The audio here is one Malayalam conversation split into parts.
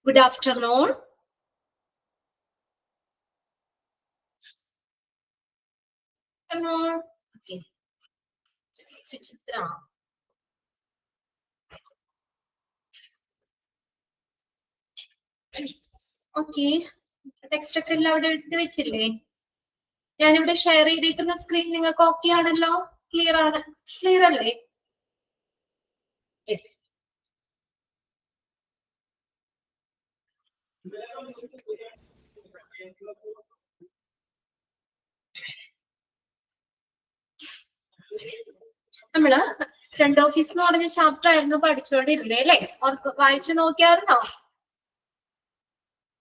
Good afternoon. Hello. Okay. Suchitra. Okay. Text ഒക്കെ എല്ലാം അവിടെ എടുത്ത് വെച്ചില്ലേ? ഞാനിവിടെ ഷെയർ ചെയ്തിരിക്കുന്ന സ്ക്രീൻ നിങ്ങൾക്ക് ഓക്കെ ആണല്ലോ? ക്ലിയർ ആണ്? ക്ലിയർ അല്ലേ? യെസ്. നമ്മള് ഫ്രണ്ട് ഓഫീസ് എന്ന് പറഞ്ഞ ചാപ്റ്റർ ആയിരുന്നു പഠിച്ചുകൊണ്ടിരുന്നേ അല്ലേ? വായിച്ചു നോക്കിയായിരുന്നോ?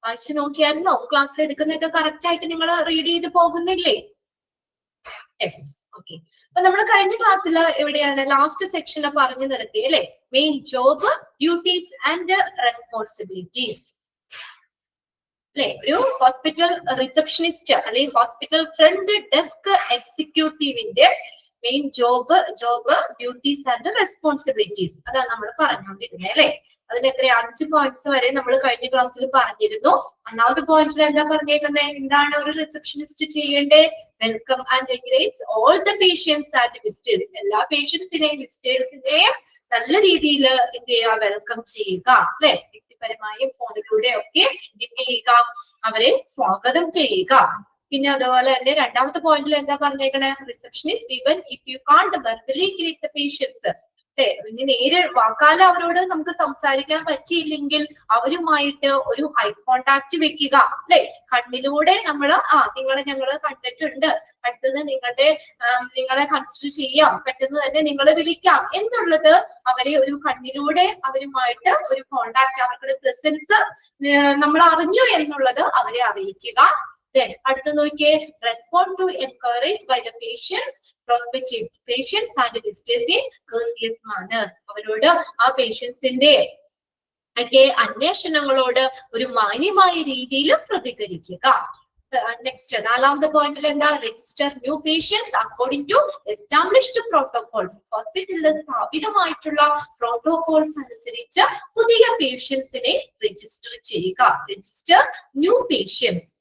വായിച്ചു നോക്കിയായിരുന്നോ? ക്ലാസ്സിൽ എടുക്കുന്നതൊക്കെ കറക്റ്റ് ആയിട്ട് നിങ്ങൾ റീഡ് ചെയ്ത് പോകുന്നില്ലേ? യെസ്. ഓക്കെ. അപ്പൊ നമ്മൾ കഴിഞ്ഞ ക്ലാസ്സിൽ എവിടെയാണ് ലാസ്റ്റ് സെക്ഷനിൽ പറഞ്ഞു നിർത്തി അല്ലെ? Main job, duties and responsibilities അല്ലെ? ഒരു ഹോസ്പിറ്റൽ റിസപ്ഷനിസ്റ്റ് അല്ലെങ്കിൽ ഹോസ്പിറ്റൽ ഫ്രണ്ട് ഡെസ്ക് എക്സിക്യൂട്ടീവിന്റെ main job, duties and responsibilities അതാണ് നമ്മൾ പറഞ്ഞുകൊണ്ടിരുന്നത് അല്ലെ? അതിൽ എത്ര 5 പോയിന്റ്സ് വരെ നമ്മൾ കഴിഞ്ഞ ക്ലാസ്സിൽ പറഞ്ഞിരുന്നു. ഒന്നാമത്തെ പോയിന്റിൽ എന്താ പറഞ്ഞേക്കുന്നത്? എന്താണ് ഒരു റിസപ്ഷനിസ്റ്റ് ചെയ്യേണ്ടത്? Welcome and encourage all the patients and visitors. എല്ലാ പേഷ്യൻസിനെയും വിസിറ്റേഴ്സിനെയും നല്ല രീതിയിൽ എന്ത് ചെയ്യുക? വെൽക്കം ചെയ്യുക അല്ലെ? വ്യക്തിപരമായും ഫോണിലൂടെ ഒക്കെ എന്ത് ചെയ്യുക? അവരെ സ്വാഗതം ചെയ്യുക. പിന്നെ അതുപോലെ തന്നെ രണ്ടാമത്തെ പോയിന്റിൽ എന്താ പറഞ്ഞേക്കണേ? Receptionist even if you can't verbally greet the patients അല്ലെ? ഇനി നേരെ വാക്കാല അവരോട് നമുക്ക് സംസാരിക്കാൻ പറ്റിയില്ലെങ്കിൽ അവരുമായിട്ട് ഒരു ഐ കോണ്ടാക്ട് വെക്കുക അല്ലെ? കണ്ണിലൂടെ നമ്മൾ നിങ്ങളെ ഞങ്ങൾ കണ്ടിട്ടുണ്ട്, അടുത്തത് നിങ്ങളെ കൺസിഡർ ചെയ്യാം, പെട്ടെന്ന് തന്നെ നിങ്ങളെ വിളിക്കാം എന്നുള്ളത് അവരെ ഒരു കണ്ണിലൂടെ അവരുമായിട്ട് ഒരു കോണ്ടാക്ട്, അവരുടെ പ്രസൻസ് നമ്മൾ അറിഞ്ഞു എന്നുള്ളത് അവരെ അറിയിക്കുക. അടുത്ത നോക്കിയേ, respond to encourage by the patients prospective patients and visitors in courteous manner. അവരോട് ആ പേഷ്യൻസിന്റെ ഒക്കെ അന്വേഷണങ്ങളോട് ഒരു മാന്യമായ രീതിയിൽ പ്രതികരിക്കുക. നെക്സ്റ്റ് നാലാമത്തെ പോയിന്റിൽ എന്താ? Register new patients according to established protocols. ഹോസ്പിറ്റലിൽ സ്ഥാപിതമായിട്ടുള്ള പ്രോട്ടോകോൾസ് അനുസരിച്ച് പുതിയ പേഷ്യൻസിനെ രജിസ്റ്റർ ചെയ്യുക. Register new patients.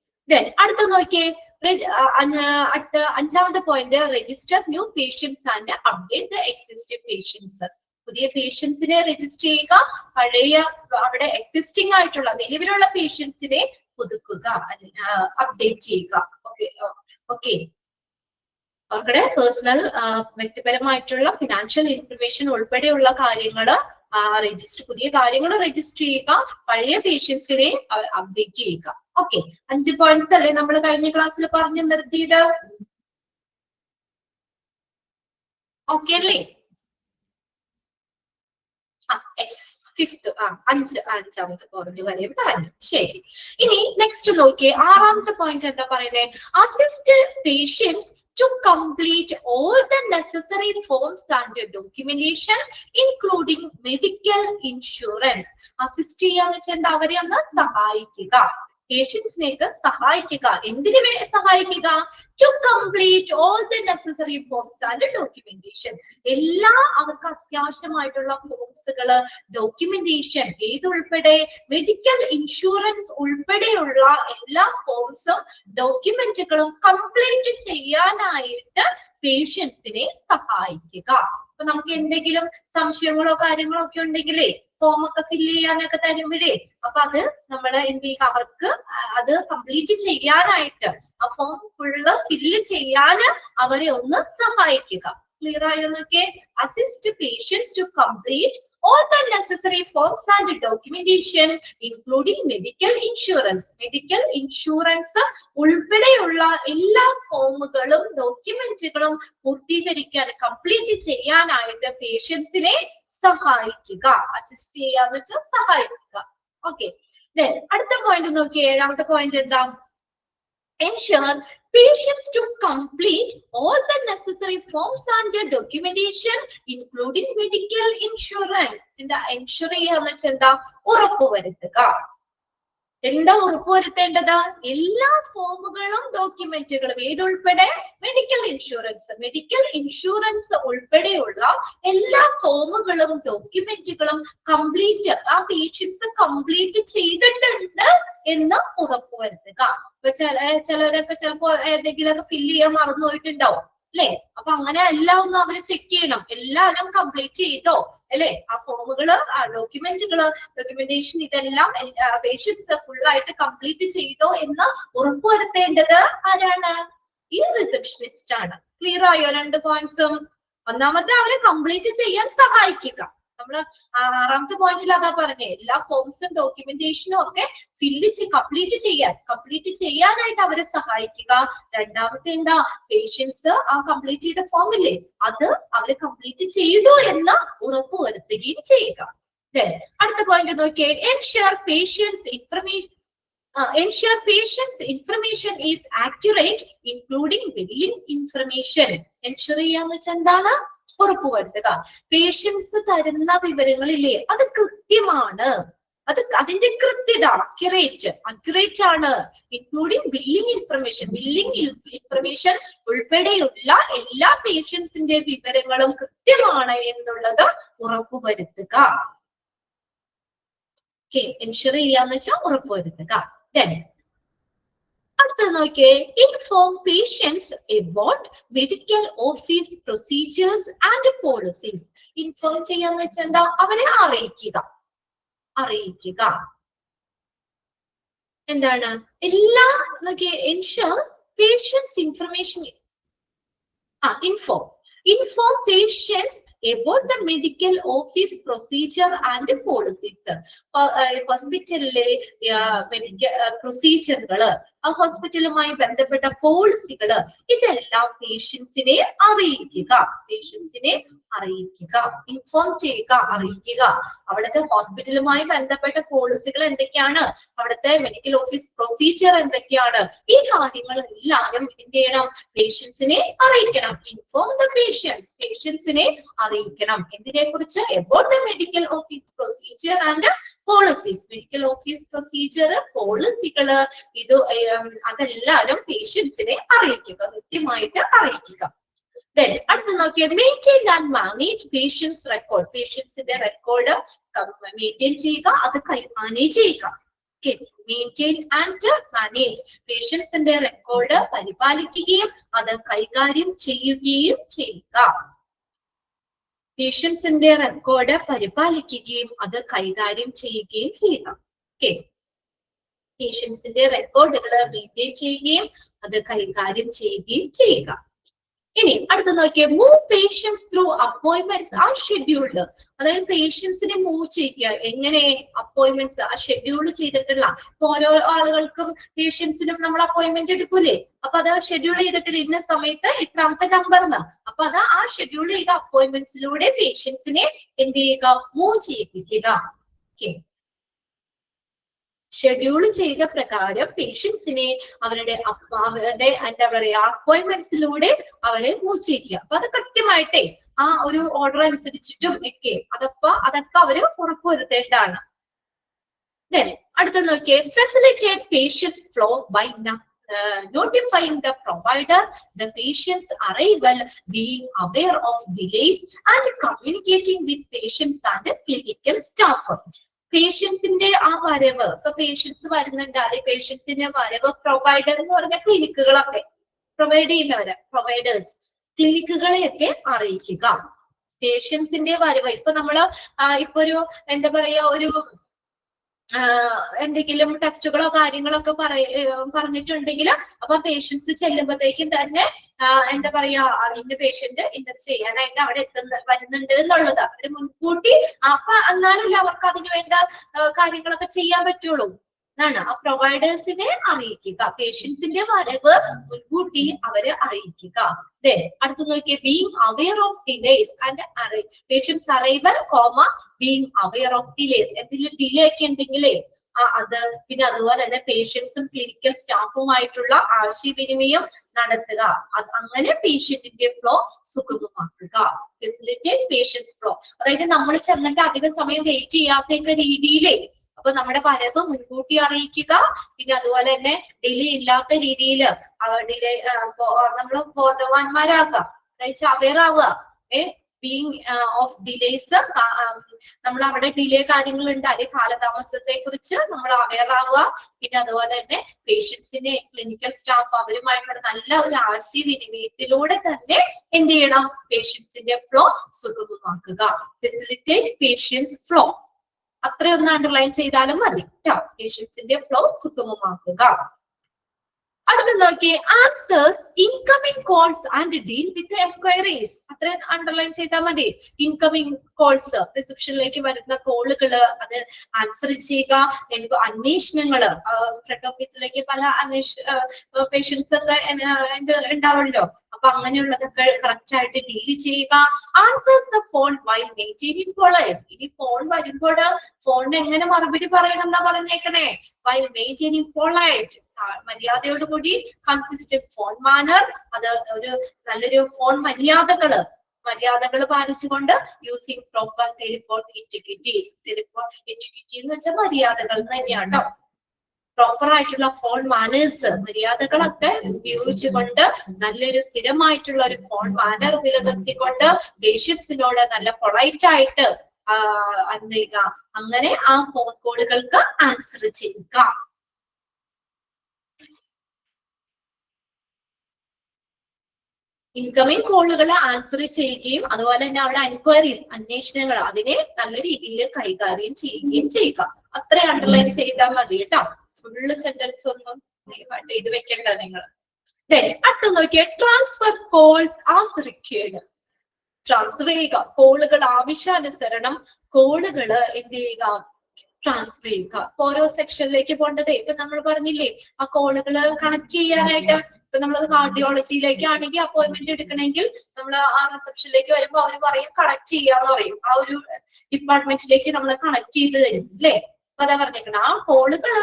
അടുത്ത നോക്കിയേ, അടുത്ത അഞ്ചാമത്തെ point, register new patients and update the existing patients. പുതിയ പേഷ്യൻസിനെ രജിസ്റ്റർ ചെയ്യുക, പഴയ അവിടെ എക്സിസ്റ്റിംഗ് ആയിട്ടുള്ള നിലവിലുള്ള പേഷ്യൻസിനെ പുതുക്കുക, അപ്ഡേറ്റ് ചെയ്യുക. ഓക്കെ. അവരുടെ പേഴ്സണൽ വ്യക്തിപരമായിട്ടുള്ള ഫിനാൻഷ്യൽ ഇൻഫർമേഷൻ ഉൾപ്പെടെയുള്ള കാര്യങ്ങൾ പുതിയ കാര്യങ്ങൾ രജിസ്റ്റർ ചെയ്യുക, പഴയ പേഷ്യൻസിനെ അപ്ഡേറ്റ് ചെയ്യുക. ഓക്കെ. 5 പോയിന്റ്സ് അല്ലേ നമ്മൾ കഴിഞ്ഞ ക്ലാസ്സിൽ പറഞ്ഞു നിർത്തിയത്? ഓക്കെ അല്ലേ? അഞ്ചാമത്തെ പോയിന്റ് വരെ പറഞ്ഞു. ശരി. ഇനി നെക്സ്റ്റ് നോക്കിയേ, ആറാമത്തെ പോയിന്റ് എന്താ പറയുന്നത്? Assist patients to complete all the necessary forms and documentation including medical insurance. Assist ചെയ്യാന്ന് വെച്ചാൽ അവരെ ഒന്ന് സഹായിക്കുക, പേഷ്യൻസിനേക്ക് സഹായിക്കുക. എന്തിനു സഹായിക്കുക? To complete all the necessary forms and documentation. എല്ലാ അവർക്ക് അത്യാവശ്യമായിട്ടുള്ള ഫോംസുകള്, ഡോക്യുമെന്റേഷൻ ഏതുൾപ്പെടെ, മെഡിക്കൽ ഇൻഷുറൻസ് ഉൾപ്പെടെയുള്ള എല്ലാ ഫോംസും ഡോക്യുമെന്റുകളും കംപ്ലീറ്റ് ചെയ്യാനായിട്ട് പേഷ്യൻസിനെ സഹായിക്കുക. അപ്പൊ നമുക്ക് എന്തെങ്കിലും സംശയങ്ങളോ കാര്യങ്ങളോ ഒക്കെ ഉണ്ടെങ്കിലേ ഫോം ഒക്കെ ഫില്ല് ചെയ്യാനൊക്കെ തരുമ്പോഴേ അപ്പൊ അത് നമ്മൾ എന്ത് ചെയ്യുക? അവർക്ക് അത് കംപ്ലീറ്റ് ചെയ്യാനായിട്ട് ആ ഫോം ഫുള്ള് ഫില്ല് ചെയ്യാൻ അവരെ ഒന്ന് സഹായിക്കുക. ക്ലിയർ ആയോ നോക്കിയേ? Assist patients to complete all the necessary forms and documentation including medical insurance. Medical insurance ഉൾപ്പെടെയുള്ള എല്ലാ ഫോമുകളും ഡോക്യുമെന്റുകളും പൂർത്തീകരിക്കാൻ, കംപ്ലീറ്റ് ചെയ്യാനായിട്ട് പേഷ്യൻസിനെ സഹായിക്കുക. അസിസ്റ്റ് ചെയ്യാന്ന് വെച്ചാൽ സഹായിക്കുക. ഓക്കെ. അടുത്ത പോയിന്റ് നോക്കിയേ, ഏഴാമത്തെ പോയിന്റ് എന്താ? ensure patients to complete all the necessary forms and documentation including medical insurance. എന്താ ensure ചെയ്യാന്ന് വെച്ചാൽ എന്താ? ഉറപ്പുവരുത്തുക. എന്താ ഉറപ്പുവരുത്തേണ്ടത്? എല്ലാ ഫോമുകളും ഡോക്യുമെന്റുകളും ഏതുൾപ്പെടെ മെഡിക്കൽ ഇൻഷുറൻസ് ഉൾപ്പെടെയുള്ള എല്ലാ ഫോമുകളും ഡോക്യുമെന്റുകളും കംപ്ലീറ്റ് ആ പേഷ്യൻസ് കംപ്ലീറ്റ് ചെയ്തിട്ടുണ്ട് എന്ന് ഉറപ്പുവരുത്തുക. ഇപ്പൊ ചിലരൊക്കെ ചിലപ്പോ എന്തെങ്കിലുമൊക്കെ ഫില്ല് ചെയ്യാൻ മറന്നുപോയിട്ടുണ്ടാവും അല്ലെ? അപ്പൊ അങ്ങനെ എല്ലാം ഒന്ന് അവര് ചെക്ക് ചെയ്യണം, എല്ലാവരും കംപ്ലീറ്റ് ചെയ്തോ അല്ലെ? ആ ഫോമുകള്, ആ ഡോക്യുമെന്റേഷൻ ഇതെല്ലാം പേഷ്യൻസ് ഫുൾ ആയിട്ട് കംപ്ലീറ്റ് ചെയ്തോ എന്ന് ഉറപ്പുവരുത്തേണ്ടത് ആരാണ്? ഈ റിസപ്ഷനിസ്റ്റ് ആണ്. ക്ലിയർ ആയോ രണ്ട് പോയിന്റ്സും? ഒന്നാമത്തെ അവരെ കംപ്ലീറ്റ് ചെയ്യാൻ സഹായിക്കുക. നമ്മള് 6ാമത്തെ പോയിന്റിൽ അതാ പറഞ്ഞേ, എല്ലാ ഫോംസും ഡോക്യുമെന്റേഷനും ഒക്കെ കംപ്ലീറ്റ് ചെയ്യാനായിട്ട് അവരെ സഹായിക്കുക. രണ്ടാമത്തെ എന്താ? പേഷ്യൻസ് ആ കംപ്ലീറ്റ് ചെയ്ത ഫോം ഇല്ലേ, അത് അവര് കംപ്ലീറ്റ് ചെയ്തു എന്ന് ഉറപ്പുവരുത്തുകയും ചെയ്യുക. അടുത്ത പോയിന്റ് നോക്കിയേ, ensure patients information is accurate including billing information. Ensure ചെയ്യാന്ന് വെച്ചാൽ എന്താണ്? ഉറപ്പുവരുത്തുക. പേഷ്യൻസ് തരുന്ന വിവരങ്ങളില്ലേ അത് കൃത്യമാണ്, അതിന്റെ കൃത്യത അക്യുറേറ്റ് ആണ്. ഇൻക്ലൂഡിംഗ് ബില്ലിംഗ് ഇൻഫർമേഷൻ ഉൾപ്പെടെയുള്ള എല്ലാ പേഷ്യൻസിന്റെ വിവരങ്ങളും കൃത്യമാണ് എന്നുള്ളത് ഉറപ്പുവരുത്തുക. എൻഷുർ ചെയ്യാന്ന് വെച്ചാൽ ഉറപ്പുവരുത്തുക. അടുത്തത് നോക്കിയേ, inform patients about medical office procedures and policies. Inform ചെയ്യാന്ന് വെച്ചാൽ എന്താ? അവരെ അറിയിക്കുക. എന്താണ്? എല്ലാ നോക്കിയേ, ensure patients information inform patients about the medical office procedure and policies. ഹോസ്പിറ്റലിലെ പ്രൊസീജിയറുകള്, ആ ഹോസ്പിറ്റലുമായി ബന്ധപ്പെട്ട പോളിസികള് ഇതെല്ലാം പേഷ്യൻസിനെ അറിയിക്കുക. ഇൻഫോം ചെയ്യുക, അറിയിക്കുക. അവിടുത്തെ ഹോസ്പിറ്റലുമായി ബന്ധപ്പെട്ട പോളിസികൾ എന്തൊക്കെയാണ്, അവിടുത്തെ മെഡിക്കൽ ഓഫീസ് പ്രൊസീജിയർ എന്തൊക്കെയാണ്, ഈ കാര്യങ്ങളെല്ലാം എന്ത് ചെയ്യണം? പേഷ്യൻസിനെ അറിയിക്കണം. ഇൻഫോം ദ പേഷ്യൻസിനെ അറിയിക്കണം. എന്തിനെ കുറിച്ച്? About the medical office procedure and policies. Medical office procedure, പോളിസികള് അതെല്ലാവരും പേഷ്യൻസിനെ അറിയിക്കുക, കൃത്യമായിട്ട് അറിയിക്കുക. അടുത്ത് നോക്കിയാൽ maintain and manage patients record. പേഷ്യൻസിന്റെ റെക്കോർഡ് മെയിൻറ്റെയിൻ ചെയ്യുക, അത് മാനേജ് ചെയ്യുക. Maintain and manage. പേഷ്യൻസിന്റെ റെക്കോർഡ് പരിപാലിക്കുകയും അത് കൈകാര്യം ചെയ്യുകയും ചെയ്യുക. പേഷ്യൻസിന്റെ റെക്കോർഡ് പരിപാലിക്കുകയും അത് കൈകാര്യം ചെയ്യുകയും ചെയ്യുക. പേഷ്യൻസിന്റെ റെക്കോർഡുകൾ മെയിൻറ്റെയിൻ ചെയ്യുകയും അത് കൈകാര്യം ചെയ്യുകയും ചെയ്യുക. ഇനി അടുത്ത നോക്കിയാൽ മൂവ് പേഷ്യൻസ് ത്രൂ അപ്പോയിന്റ്മെന്റ്സ് ആ ഷെഡ്യൂൾഡ്. അതായത് പേഷ്യൻസിനെ മൂവ് ചെയ്യുക. എങ്ങനെ? അപ്പോയിന്റ്മെന്റ്സ് ആ ഷെഡ്യൂൾ ചെയ്തിട്ടുള്ള, ഓരോ ആളുകൾക്കും പേഷ്യൻസിനും നമ്മൾ അപ്പോയിന്റ്മെന്റ് എടുക്കൂലേ, അപ്പൊ അത് ഷെഡ്യൂൾ ചെയ്തിട്ടില്ല, ഇന്ന സമയത്ത് ഇത്രാമത്തെ നമ്പർന്ന്. അപ്പൊ അത് ആ ഷെഡ്യൂൾ ചെയ്ത അപ്പോയിന്റ്മെന്റ്സിലൂടെ പേഷ്യൻസിനെ എന്ത് ചെയ്യുക? മൂവ് ചെയ്യിപ്പിക്കുക. ഷെഡ്യൂൾ ചെയ്ത പ്രകാരം പേഷ്യൻസിനെ അവരുടെ എന്താ പറയാ അപ്പോയിന്റ്മെന്റ്സിലൂടെ അവരെ മൂവ് ചെയ്യിക്കുക. അപ്പൊ അത് കൃത്യമായിട്ടേ ആ ഒരു ഓർഡർ അനുസരിച്ചിട്ടും ഒക്കെ അതൊക്കെ അവര് ഉറപ്പുവരുത്തേണ്ടതാണ്. അടുത്ത നോക്കിയേ, facilitate patients flow by notifying the provider the patient's arrival, being aware of delays and communicating with patients and clinical staff. പേഷ്യൻസിന്റെ ആ വരവ്, ഇപ്പൊ പേഷ്യൻസ് വരുന്നുണ്ട്, അല്ലെങ്കിൽ പേഷ്യൻസിന്റെ വരവ് പ്രൊവൈഡർ എന്ന് പറഞ്ഞ ക്ലിനിക്കുകളൊക്കെ പ്രൊവൈഡ് ചെയ്യുന്നവര്, പ്രൊവൈഡേഴ്സ്, ക്ലിനിക്കുകളെയൊക്കെ അറിയിക്കുക. പേഷ്യൻസിന്റെ വരവ് ഇപ്പൊ നമ്മള് ഇപ്പൊ ഒരു എന്താ പറയാ ഒരു എന്തെങ്കിലും ടെസ്റ്റുകളോ കാര്യങ്ങളോ ഒക്കെ പറഞ്ഞിട്ടുണ്ടെങ്കിൽ അപ്പൊ പേഷ്യൻസ് ചെല്ലുമ്പോഴത്തേക്കും തന്നെ എന്താ പറയാ ഇന്ന പേഷ്യന്റ് ഇന്നത് ചെയ്യാനായിട്ട് അവിടെ വരുന്നുണ്ട് എന്നുള്ളത് അവര് മുൻകൂട്ടി, അപ്പൊ എന്നാലല്ലേ അവർക്ക് അതിന് വേണ്ട കാര്യങ്ങളൊക്കെ ചെയ്യാൻ പറ്റുള്ളൂ എന്നാണ്. ആ പ്രൊവൈഡേഴ്സിനെ അറിയിക്കുക. പേഷ്യൻസിന്റെ വരവ് മുൻകൂട്ടി അവരെ അറിയിക്കുക. അടുത്ത് നോക്കിയേ, being aware of delays and patients arrival, being aware of delays. എന്തെങ്കിലും ഡിലേ ഒക്കെ ഉണ്ടെങ്കിലേ അത്, പിന്നെ അതുപോലെ തന്നെ പേഷ്യൻസും ക്ലിനിക്കൽ സ്റ്റാഫുമായിട്ടുള്ള ആശയവിനിമയം നടത്തുക. അങ്ങനെ പേഷ്യന്റിന്റെ ഫ്ലോ സുഗമമാക്കുക. ഫെസിലിറ്റേറ്റ് പേഷ്യൻസ് ഫ്ലോ, അതായത് നമ്മൾ ചെന്നിട്ട് അധികം സമയം വെയിറ്റ് ചെയ്യാത്ത രീതിയിലേ അപ്പൊ നമ്മുടെ വരവ് മുൻകൂട്ടി അറിയിക്കുക, പിന്നെ അതുപോലെ തന്നെ ഡിലേ ഇല്ലാത്ത രീതിയിൽ ഡിലേ നമ്മൾ ബോധവാന്മാരാക്കുക, അവെയർ ആവുക. ബീങ് ഓഫ് ഡിലേസ്, നമ്മൾ അവിടെ ഡിലേ കാര്യങ്ങൾ ഉണ്ട്, അല്ലെങ്കിൽ കാലതാമസത്തെ കുറിച്ച് നമ്മൾ അവെയർ ആവുക. പിന്നെ അതുപോലെ തന്നെ പേഷ്യൻസിന്റെ ക്ലിനിക്കൽ സ്റ്റാഫ് അവരുമായിട്ടുള്ള നല്ല ഒരു ആശയവിനിമയത്തിലൂടെ തന്നെ എന്ത് ചെയ്യണം, പേഷ്യൻസിന്റെ ഫ്ലോ സുഗമമാക്കുക. ഫെസിലിറ്റേറ്റ് പേഷ്യൻസ് ഫ്ലോ, അത്രയൊന്ന് അണ്ടർലൈൻ ചെയ്താലും മതി കേട്ടോ. പേഷ്യൻസിന്റെ ഫ്ലോ സുഗമമാക്കുക. അടുത്ത നോക്കി, answer incoming calls and deal with enquiries. അത്ര അണ്ടർലൈൻ ചെയ്താൽ മതി. ഇൻകമിംഗ് കോൾസ്, റിസപ്ഷനിലേക്ക് വരുന്ന കോളുകള് അത് ആൻസർ ചെയ്യുക. അന്വേഷണങ്ങള്, ഫ്രണ്ട് ഓഫീസിലേക്ക് പല പേഷ്യൻസ് ഒക്കെ ഉണ്ടാവുമല്ലോ, അപ്പൊ അങ്ങനെയുള്ളതൊക്കെ കറക്റ്റ് ആയിട്ട് ഡീൽ ചെയ്യുക. Answers the phone while maintaining polite. ഇനി ഫോൺ വരുമ്പോൾ ഫോണിന് എങ്ങനെ മറുപടി പറയണം എന്നാ പറഞ്ഞേക്കണേ, വൈൽ മെയിൻറ്റെയിനിങ് പൊളൈറ്റ്, മര്യാദയോടുകൂടി കൺസിസ്റ്റന്റ് ഫോൺ മാനർ, അത് ഒരു നല്ലൊരു ഫോൺ മര്യാദകൾ പാലിച്ചുകൊണ്ട് using proper telephone etiquettes. Telephone etiquette എന്ന് വെച്ചാൽ മര്യാദകൾ തന്നെയാണ്. പ്രോപ്പർ ആയിട്ടുള്ള ഫോൺ മാനേഴ്സ്, മര്യാദകളൊക്കെ ഉപയോഗിച്ചുകൊണ്ട് നല്ലൊരു സ്ഥിരമായിട്ടുള്ള ഒരു ഫോൺ മാനർ നിലനിർത്തിക്കൊണ്ട് പേഷ്യൻസിനോട് നല്ല പൊളൈറ്റ് ആയിട്ട് എന്ത് ചെയ്യുക, അങ്ങനെ ആ ഫോൺ കോളുകൾക്ക് ആൻസർ ചെയ്യുക. ഇൻകമിംഗ് കോളുകൾ ആൻസർ ചെയ്യുകയും അതുപോലെ തന്നെ അവിടെ എൻക്വയറീസ്, അന്വേഷണങ്ങൾ, അതിനെ നല്ല രീതിയിൽ കൈകാര്യം ചെയ്യുകയും ചെയ്യുക. അത്ര അണ്ടർലൈൻ ചെയ്താൽ മതി കേട്ടോ. ഫുള്ള് സെന്റൻസ് ഒന്നും ഇത് വെക്കണ്ട നിങ്ങൾ. അടുത്ത നോക്കിയ, transfer calls as required. Transfer ചെയ്യുക, കോളുകൾ ആവശ്യാനുസരണം കോളുകള് എന്ത് ചെയ്യുക, ട്രാൻസ്ഫർ ചെയ്യുക. ഓരോ സെക്ഷനിലേക്ക് പോകേണ്ടത് ഇപ്പൊ നമ്മൾ പറഞ്ഞില്ലേ, ആ കോളുകൾ കണക്ട് ചെയ്യാനായിട്ട്. ഇപ്പൊ നമ്മളത് കാർഡിയോളജിയിലേക്ക് ആണെങ്കിൽ അപ്പോയിന്റ്മെന്റ് എടുക്കണമെങ്കിൽ നമ്മൾ ആ റിസപ്ഷനിലേക്ക് വരുമ്പോൾ അവർ പറയും കണക്ട് ചെയ്യാന്ന് പറയും. ആ ഒരു ഡിപ്പാർട്ട്മെന്റിലേക്ക് നമ്മൾ കണക്ട് ചെയ്ത് തരും അല്ലേ. അപ്പൊ അതാ പറഞ്ഞേക്കണം, ആ കോളുകൾ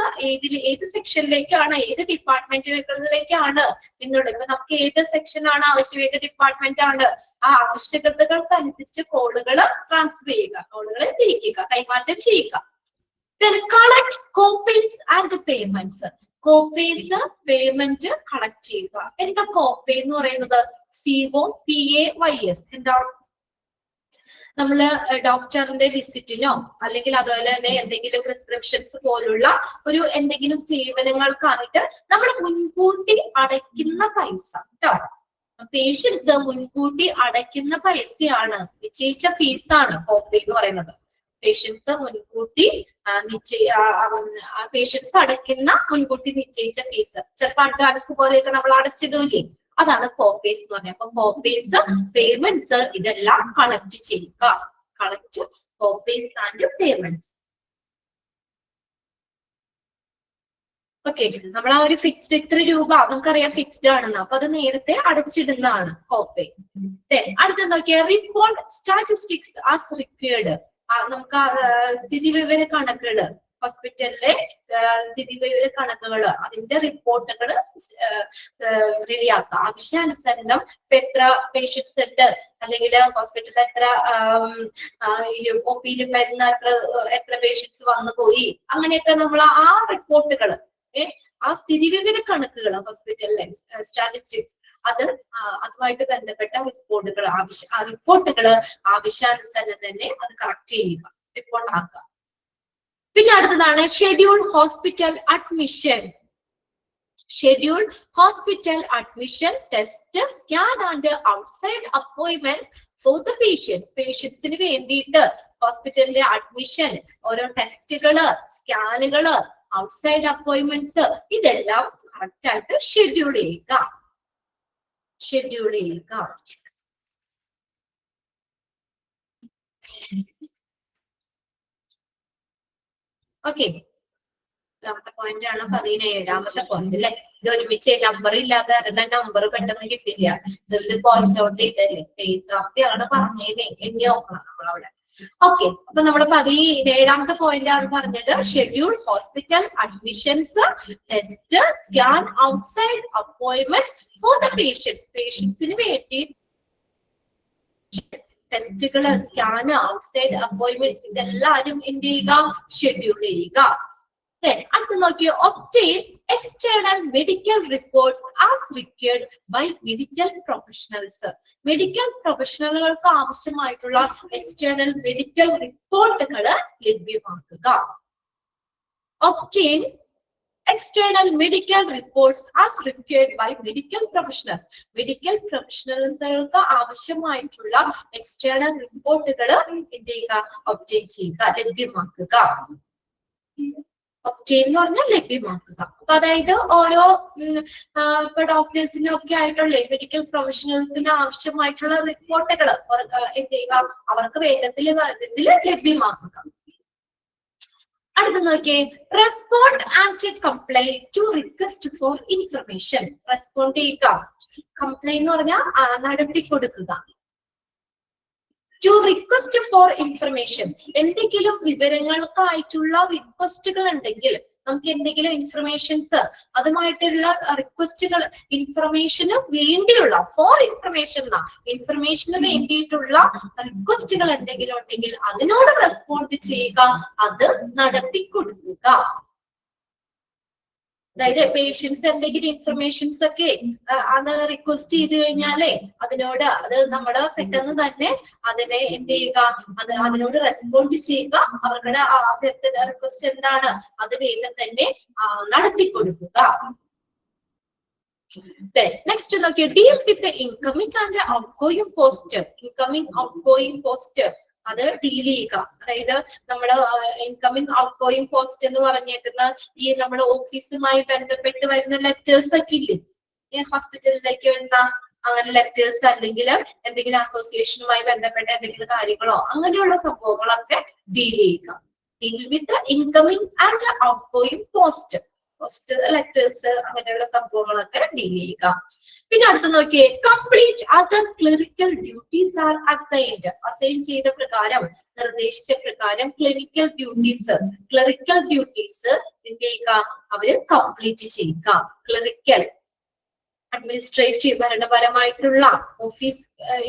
ഏത് സെക്ഷനിലേക്കാണ്, ഏത് ഡിപ്പാർട്ട്മെന്റുകളിലേക്കാണ് എന്നുള്ളത്. ഇപ്പൊ നമുക്ക് ഏത് സെക്ഷനാണ് ആവശ്യം, ഏത് ഡിപ്പാർട്ട്മെന്റ് ആണ്, ആ ആവശ്യകതകൾക്ക് അനുസരിച്ച് കോളുകൾ ട്രാൻസ്ഫർ ചെയ്യുക, കോളുകൾ തിരിക്കുക, കൈമാറ്റം ചെയ്യുക. Then collect copies and payments. Copies, payment collect ചെയ്യുക. എന്താ കോപ്പി എന്ന് പറയുന്നത്? COPAYS. എന്താണ്? നമ്മള് ഡോക്ടറിന്റെ വിസിറ്റിനോ അല്ലെങ്കിൽ അതുപോലെ തന്നെ എന്തെങ്കിലും പ്രിസ്ക്രിപ്ഷൻസ് പോലുള്ള ഒരു എന്തെങ്കിലും സേവനങ്ങൾക്കായിട്ട് നമ്മൾ മുൻകൂട്ടി അടയ്ക്കുന്ന പൈസ കേട്ടോ. പേഷ്യൻസ് മുൻകൂട്ടി അടയ്ക്കുന്ന പൈസയാണ്, നിശ്ചയിച്ച ഫീസാണ് കോപ്പി എന്ന് പറയുന്നത്. പേഷ്യൻസ് മുൻകൂട്ടി പേഷ്യൻസ് അടയ്ക്കുന്ന മുൻകൂട്ടി നിശ്ചയിച്ച ഫീസ്. ചിലപ്പോൾ അഡ്വാൻസ് പോലെയൊക്കെ നമ്മൾ അടച്ചിടൂലേ, അതാണ് കോപ്പേസ് എന്ന് പറഞ്ഞത്. അപ്പൊ കോപ്പേസ്, പേയ്മെന്റ്സ് ഇതെല്ലാം കളക്ട് ചെയ്യുക. Collect copays and payments. Okay, നമ്മൾ ആ ഒരു ഫിക്സ്ഡ് ഇത്ര രൂപ നമുക്കറിയാം ഫിക്സ്ഡ് ആണെന്ന്, അപ്പൊ അത് നേരത്തെ അടച്ചിടുന്നതാണ് കോപ്പേ. അടുത്ത നോക്കിയാൽ, റിപ്പോർട്ട് സ്റ്റാറ്റിസ്റ്റിക്സ് ആസ് റിക്വയർഡ്. നമുക്ക് സ്ഥിതിവിവര കണക്കുകള്, ഹോസ്പിറ്റലിലെ സ്ഥിതിവിവര കണക്കുകള്, അതിന്റെ റിപ്പോർട്ടുകള് റെഡിയാക്കുക. ആവശ്യാനുസരണം ഇപ്പൊ എത്ര പേഷ്യൻസ് ഉണ്ട്, അല്ലെങ്കിൽ ഹോസ്പിറ്റലിൽ എത്ര ഒപിയിൽ വരുന്ന എത്ര പേഷ്യൻസ് വന്നു പോയി, അങ്ങനെയൊക്കെ നമ്മൾ ആ റിപ്പോർട്ടുകള്, ആ സ്ഥിതിവിവര കണക്കുകൾ, ഹോസ്പിറ്റലിലെ സ്റ്റാറ്റിസ്റ്റിക്സ്, അതുമായിട്ട് ബന്ധപ്പെട്ട റിപ്പോർട്ടുകൾ റിപ്പോർട്ടുകള് ആവശ്യാനുസരണം തന്നെ അത് കറക്റ്റ് ചെയ്യുക, റിപ്പോർട്ട് ആക്കുക. പിന്നെ അടുത്തതാണ് schedule hospital admission. Schedule hospital admission, test, scan and outside appointment for the patients. പേഷ്യൻസിന് വേണ്ടിയിട്ട് ഹോസ്പിറ്റലിലെ അഡ്മിഷൻ, ഓരോ ടെസ്റ്റുകള്, സ്കാനുകള്, ഔട്ട്സൈഡ് അപ്പോയിന്റ്മെന്റ്സ്, ഇതെല്ലാം കറക്റ്റ് ആയിട്ട് ഷെഡ്യൂൾ ചെയ്യുക. ഷെഡ്യൂൾ ചെയ്യുക. ഓക്കെ, രണ്ടാമത്തെ പോയിന്റ് ആണ് 17ാമത്തെ പോയിന്റ് അല്ലെ. ഇത് ഒരുമിച്ച് നമ്പർ ഇല്ലാതെ നമ്പർ പെട്ടെന്ന് കിട്ടില്ല. ഇതൊരു പോയിന്റ് ഔട്ട് ചെയ്തല്ലേ, ആണ് പറഞ്ഞേനെ, എണ്ണി നോക്കണം നമ്മളവിടെ. ഓക്കെ, അപ്പൊ നമ്മുടെ 17ാമത്തെ പോയിന്റ് ആണ് പറഞ്ഞത് schedule hospital admissions, test, scan, outside appointment for the patients. പേഷ്യൻസിന് വേണ്ടി ടെസ്റ്റുകള്, സ്കാന്, ഔട്ട്സൈഡ് അപ്പോയിന്റ്മെന്റ്സ് ഇതെല്ലാരും എന്ത് ചെയ്യുക, ഷെഡ്യൂൾ ചെയ്യുക. അടുത്ത് നോക്കിയോ, obtain external medical reports as required by medical professionals. Medical പ്രൊഫഷണലുകൾക്ക് ആവശ്യമായിട്ടുള്ള എക്സ്റ്റേണൽ മെഡിക്കൽ റിപ്പോർട്ടുകൾ ലഭ്യമാക്കുക. obtain external medical reports as required by medical professional. Medical പ്രൊഫഷണൽസുകൾക്ക് ആവശ്യമായിട്ടുള്ള എക്സ്റ്റേണൽ റിപ്പോർട്ടുകൾ എന്ത് ചെയ്യുക, ഒബ്റ്റെയിൻ ചെയ്യുക, ലഭ്യമാക്കുക. ഒബ്റ്റെയിൻ എന്ന് പറഞ്ഞാൽ ലഭ്യമാക്കുക. അപ്പൊ അതായത് ഓരോ ഇപ്പൊ ഡോക്ടേഴ്സിനും ഒക്കെ ആയിട്ടുള്ള മെഡിക്കൽ പ്രൊഫഷണൽസിന് ആവശ്യമായിട്ടുള്ള റിപ്പോർട്ടുകൾ എന്ത് ചെയ്യുക, അവർക്ക് വേഗത്തിൽ ലഭ്യമാക്കുക. അടുത്ത നോക്കിയേ, respond and comply to request for information. Respond ചെയ്യുക, കംപ്ലൈ എന്ന് പറഞ്ഞാൽ നടത്തി കൊടുക്കുക. ടു റിക്വസ്റ്റ് ഫോർ ഇൻഫർമേഷൻ, എന്തെങ്കിലും വിവരങ്ങൾക്കായിട്ടുള്ള റിക്വസ്റ്റുകൾ ഉണ്ടെങ്കിൽ, നമുക്ക് എന്തെങ്കിലും ഇൻഫർമേഷൻസ് അതുമായിട്ടുള്ള റിക്വസ്റ്റുകൾ, ഇൻഫർമേഷന് വേണ്ടിയുള്ള ഫോർ ഇൻഫർമേഷൻ ഇൻഫർമേഷന് വേണ്ടിയിട്ടുള്ള റിക്വസ്റ്റുകൾ എന്തെങ്കിലും ഉണ്ടെങ്കിൽ അതിനോട് റെസ്പോണ്ട് ചെയ്യുക, അത് നടത്തി കൊടുക്കുക. അതായത് പേഷ്യൻസ് എന്തെങ്കിലും ഇൻഫർമേഷൻസ് ഒക്കെ അത് റിക്വസ്റ്റ് ചെയ്ത് കഴിഞ്ഞാലേ അതിനോട് അത് നമ്മള് പെട്ടെന്ന് തന്നെ അതിനെ എന്ത് ചെയ്യുക, അതിനോട് റെസ്പോണ്ട് ചെയ്യുക. അവരുടെ അഭ്യർത്ഥന റിക്വസ്റ്റ് എന്താണ് അത് വേഗം തന്നെ നടത്തി കൊടുക്കുക. Next Nokia, deal with incoming and outgoing post. Incoming outgoing post അത് ഡീൽ ചെയ്യുക. അതായത് നമ്മള് ഇൻകമിംഗ് ഔട്ട്ഗോയിങ് പോസ്റ്റ് എന്ന് പറഞ്ഞേക്കുന്ന ഈ നമ്മുടെ ഓഫീസുമായി ബന്ധപ്പെട്ട് വരുന്ന ലെറ്റേഴ്സ് ഒക്കെ ഇല്ലേ, ഹോസ്പിറ്റലിലേക്ക് വരുന്ന അങ്ങനെ ലെറ്റേഴ്സ്, അല്ലെങ്കിൽ എന്തെങ്കിലും അസോസിയേഷനുമായി ബന്ധപ്പെട്ട എന്തെങ്കിലും കാര്യങ്ങളോ അങ്ങനെയുള്ള സംഭവങ്ങളൊക്കെ ഡീൽ ചെയ്യുക. Deal with incoming and outgoing post letters അങ്ങനെയുള്ള സംഭവങ്ങളൊക്കെ ഡീൽ ചെയ്യുക. പിന്നെ അടുത്ത് നോക്കിയേ, complete other clinical duties R assigned. Assign ചെയ്ത പ്രകാരം, നിർദ്ദേശിച്ച പ്രകാരം ക്ലിനിക്കൽ ഡ്യൂട്ടീസ് എന്ത് ചെയ്യുക, അവര് കംപ്ലീറ്റ് ചെയ്യുക. ക്ലറിക്കൽ അഡ്മിനിസ്ട്രേറ്റീവ് ഭരണപരമായിട്ടുള്ള ഓഫീസ്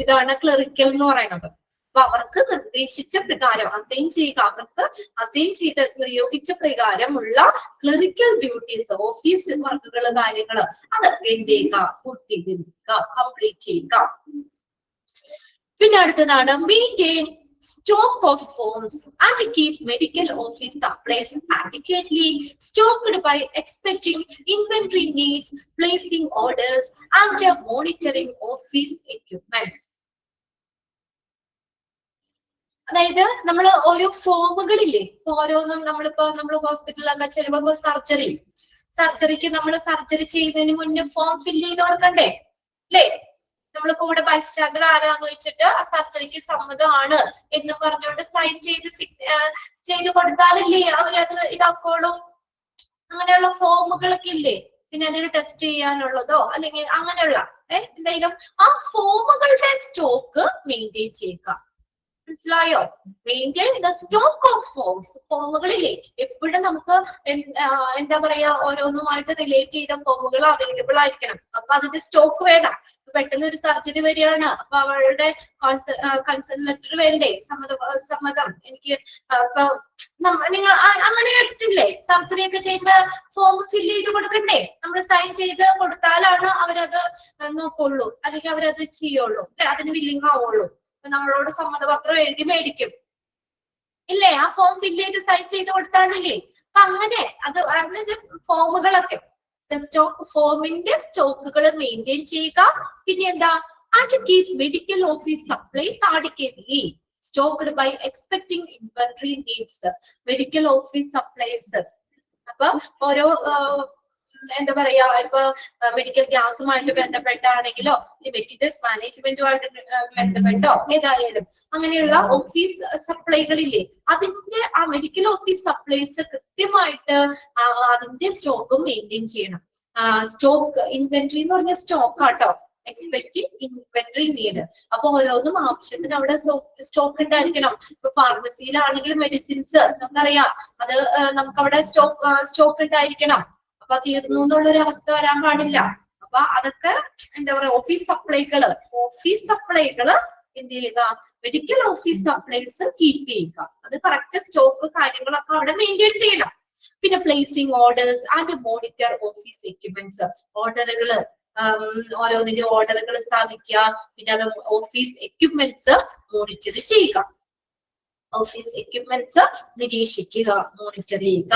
ഇതാണ് ക്ലറിക്കൽ എന്ന് പറയുന്നത്. അപ്പൊ അവർക്ക് നിർദ്ദേശിച്ച പ്രകാരം അസൈൻ ചെയ്യുക, അവർക്ക് അസൈൻ ചെയ്ത് നിയോഗിച്ച പ്രകാരമുള്ള ക്ലറിക്കൽ ഡ്യൂട്ടീസ്, ഓഫീസ് വർക്കുകൾ, കാര്യങ്ങൾ അതൊക്കെ എന്ത് ചെയ്യുക, പൂർത്തീകരിക്കുക, കംപ്ലീറ്റ് ചെയ്യുക. പിന്നെ അടുത്തതാണ് maintain stock of forms and keep medical office supplies adequately stocked by expecting inventory needs, placing orders and monitoring office equipments. അതായത് നമ്മൾ ഓരോ ഫോമുകളില്ലേ, ഓരോന്നും നമ്മൾ ഹോസ്പിറ്റലിലൊക്കെ ചെല്ലുമ്പോ സർജറിക്ക് നമ്മൾ സർജറി ചെയ്യുന്നതിന് മുന്നേ ഫോം ഫില്ല് ചെയ്ത് കൊടുക്കണ്ടേ അല്ലേ? നമ്മൾ കൂടെ ബൈസ്റ്റാൻഡർ ആരാന്ന് വെച്ചിട്ട് ആ സർജറിക്ക് സമ്മതമാണ് എന്ന് പറഞ്ഞുകൊണ്ട് സൈൻ ചെയ്ത് കൊടുത്താലല്ലേ അവരത് ഇതാക്കോളും. അങ്ങനെയുള്ള ഫോമുകളൊക്കെ ഇല്ലേ. പിന്നെ അതിന് ടെസ്റ്റ് ചെയ്യാനുള്ളതോ അല്ലെങ്കിൽ അങ്ങനെയുള്ള എന്തെങ്കിലും ആ ഫോമുകളുടെ സ്റ്റോക്ക് മെയിൻറ്റെയിൻ ചെയ്യുക. മനസ്സിലായോ? Maintain the stock of forms. ഫോമുകളില്ലേ എപ്പോഴും നമുക്ക് എന്താ പറയാ, ഓരോന്നുമായിട്ട് റിലേറ്റ് ചെയ്ത ഫോമുകൾ അവൈലബിൾ ആയിരിക്കണം. അപ്പൊ അതിന്റെ സ്റ്റോക്ക് വേണം. പെട്ടെന്ന് ഒരു സർജറി വരികയാണ്, അപ്പൊ അവരുടെ കൺസേൺ ലെറ്റർ വേണ്ടേ, സമ്മതം എനിക്ക് ഇപ്പൊ നിങ്ങൾ അങ്ങനെ കേട്ടിട്ടില്ലേ, സർജറി ഒക്കെ ചെയ്യുമ്പോ ഫോം ഫില്ല് ചെയ്ത് കൊടുക്കണ്ടേ, നമ്മൾ സൈൻ ചെയ്ത് കൊടുത്താലാണ് അവരത് നോക്കുള്ളൂ, അല്ലെങ്കിൽ അവരത് ചെയ്യുള്ളൂ, അതിന് വില്ലിങ് ആവുള്ളൂ. നമ്മളോട് സമ്മതപത്രം എഴുതി മേടിക്കും ഇല്ലേ, ആ ഫോം ഫില്ല് ചെയ്ത് സൈൻ ചെയ്ത് കൊടുത്താലല്ലേ. അപ്പൊ അങ്ങനെ ഫോമുകളൊക്കെ ഫോമിന്റെ സ്റ്റോക്കുകൾ മെയിൻറ്റെയിൻ ചെയ്യുക. പിന്നെ എന്താ, and keep medical office supplies adequately stocked by expecting inventory needs. Medical office supplies അപ്പൊ ഓരോ എന്താ പറയാ, ഇപ്പൊ മെഡിക്കൽ ഗ്യാസുമായിട്ട് ബന്ധപ്പെട്ടാണെങ്കിലോ മെറ്റീരിയൽസ് മാനേജ്മെന്റുമായിട്ട് ബന്ധപ്പെട്ടോ ഏതായാലും അങ്ങനെയുള്ള ഓഫീസ് സപ്ലൈകളില്ലേ, അതിന്റെ ആ മെഡിക്കൽ ഓഫീസ് സപ്ലൈസ് കൃത്യമായിട്ട് അതിന്റെ സ്റ്റോക്കും മെയിൻറ്റെയിൻ ചെയ്യണം. സ്റ്റോക്ക് ഇൻവെന്ററി എന്ന് പറഞ്ഞ സ്റ്റോക്ക് ആട്ടോ, എക്സ്പെക്ടിങ് ഇൻവെന്ററി നീഡ്. അപ്പൊ ഓരോന്നും ആവശ്യത്തിന് അവിടെ സ്റ്റോക്ക് ഉണ്ടായിരിക്കണം. ഇപ്പൊ ഫാർമസിയിലാണെങ്കിൽ മെഡിസിൻസ് നമുക്കറിയാം, അത് നമുക്ക് അവിടെ സ്റ്റോക്ക് ഉണ്ടായിരിക്കണം. അപ്പൊ തീർന്നു എന്നുള്ളൊരു അവസ്ഥ വരാൻ പാടില്ല. അപ്പൊ അതൊക്കെ എന്താ പറയാ, ഓഫീസ് സപ്ലൈകള് എന്ത് ചെയ്യുക, മെഡിക്കൽ ഓഫീസ് സപ്ലൈസ് കീപ്പ് ചെയ്യുക. അത് കറക്റ്റ് സ്റ്റോക്ക് കാര്യങ്ങളൊക്കെ അവിടെ മെയിൻറ്റെയിൻ ചെയ്യണം. പിന്നെ placing orders and monitor office equipments, ഓർഡറുകള് ഓരോന്നിന്റെ ഓർഡറുകൾ സ്ഥാപിക്കുക. പിന്നെ അത് ഓഫീസ് എക്യുപ്മെന്റ്സ് മോണിറ്റർ ചെയ്യുക. ഓഫീസ് എക്യുപ്മെന്റ്സ് നിരീക്ഷിക്കുക, മോണിറ്റർ ചെയ്യുക.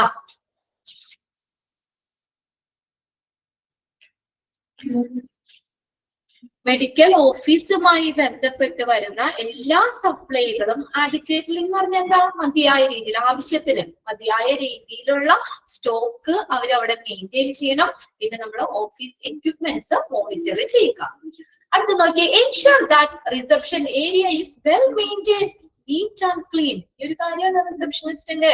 മെഡിക്കൽ ഓഫീസുമായി ബന്ധപ്പെട്ട് വരുന്ന എല്ലാ സപ്ലൈകളും ആഡിക്വേറ്റ്ലി എന്ന് പറഞ്ഞാൽ എന്താ, മതിയായ രീതിയിൽ, ആവശ്യത്തിന് മതിയായ രീതിയിലുള്ള സ്റ്റോക്ക് അവരവിടെ മെയിൻറ്റെയിൻ ചെയ്യണം. പിന്നെ നമ്മൾ ഓഫീസ് എക്യുപ്മെന്റ്സ് മോണിറ്റർ ചെയ്യുക. അടുത്ത നോക്കിയേ, ensure that reception area is well maintain, neat and clean. ഈ ഒരു കാര്യമാണ് റിസപ്ഷനിസ്റ്റിന്റെ.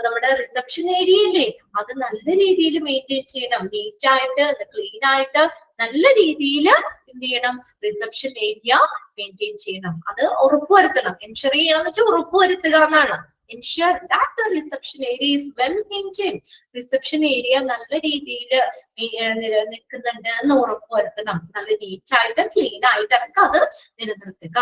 നമ്മുടെ റിസപ്ഷൻ ഏരിയയില്ലേ, അത് നല്ല രീതിയിൽ മെയിൻറ്റെയിൻ ചെയ്യണം. നീറ്റ് ആയിട്ട്, ക്ലീൻ ആയിട്ട്, നല്ല രീതിയിൽ എന്ത് ചെയ്യണം, റിസപ്ഷൻ ഏരിയ മെയിൻറ്റെയിൻ ചെയ്യണം. അത് ഉറപ്പുവരുത്തണം. എൻഷുർ ചെയ്യാന്ന് വെച്ചാൽ ഉറപ്പുവരുത്തുക എന്നാണ്. ensure that the reception area is well maintained. Reception area നല്ല രീതിയിൽ നിൽക്കുന്നുണ്ട് എന്ന് ഉറപ്പുവരുത്തണം. നല്ല നീറ്റ് ആയിട്ട്, ക്ലീൻ ആയിട്ടൊക്കെ അത് നിലനിർത്തുക.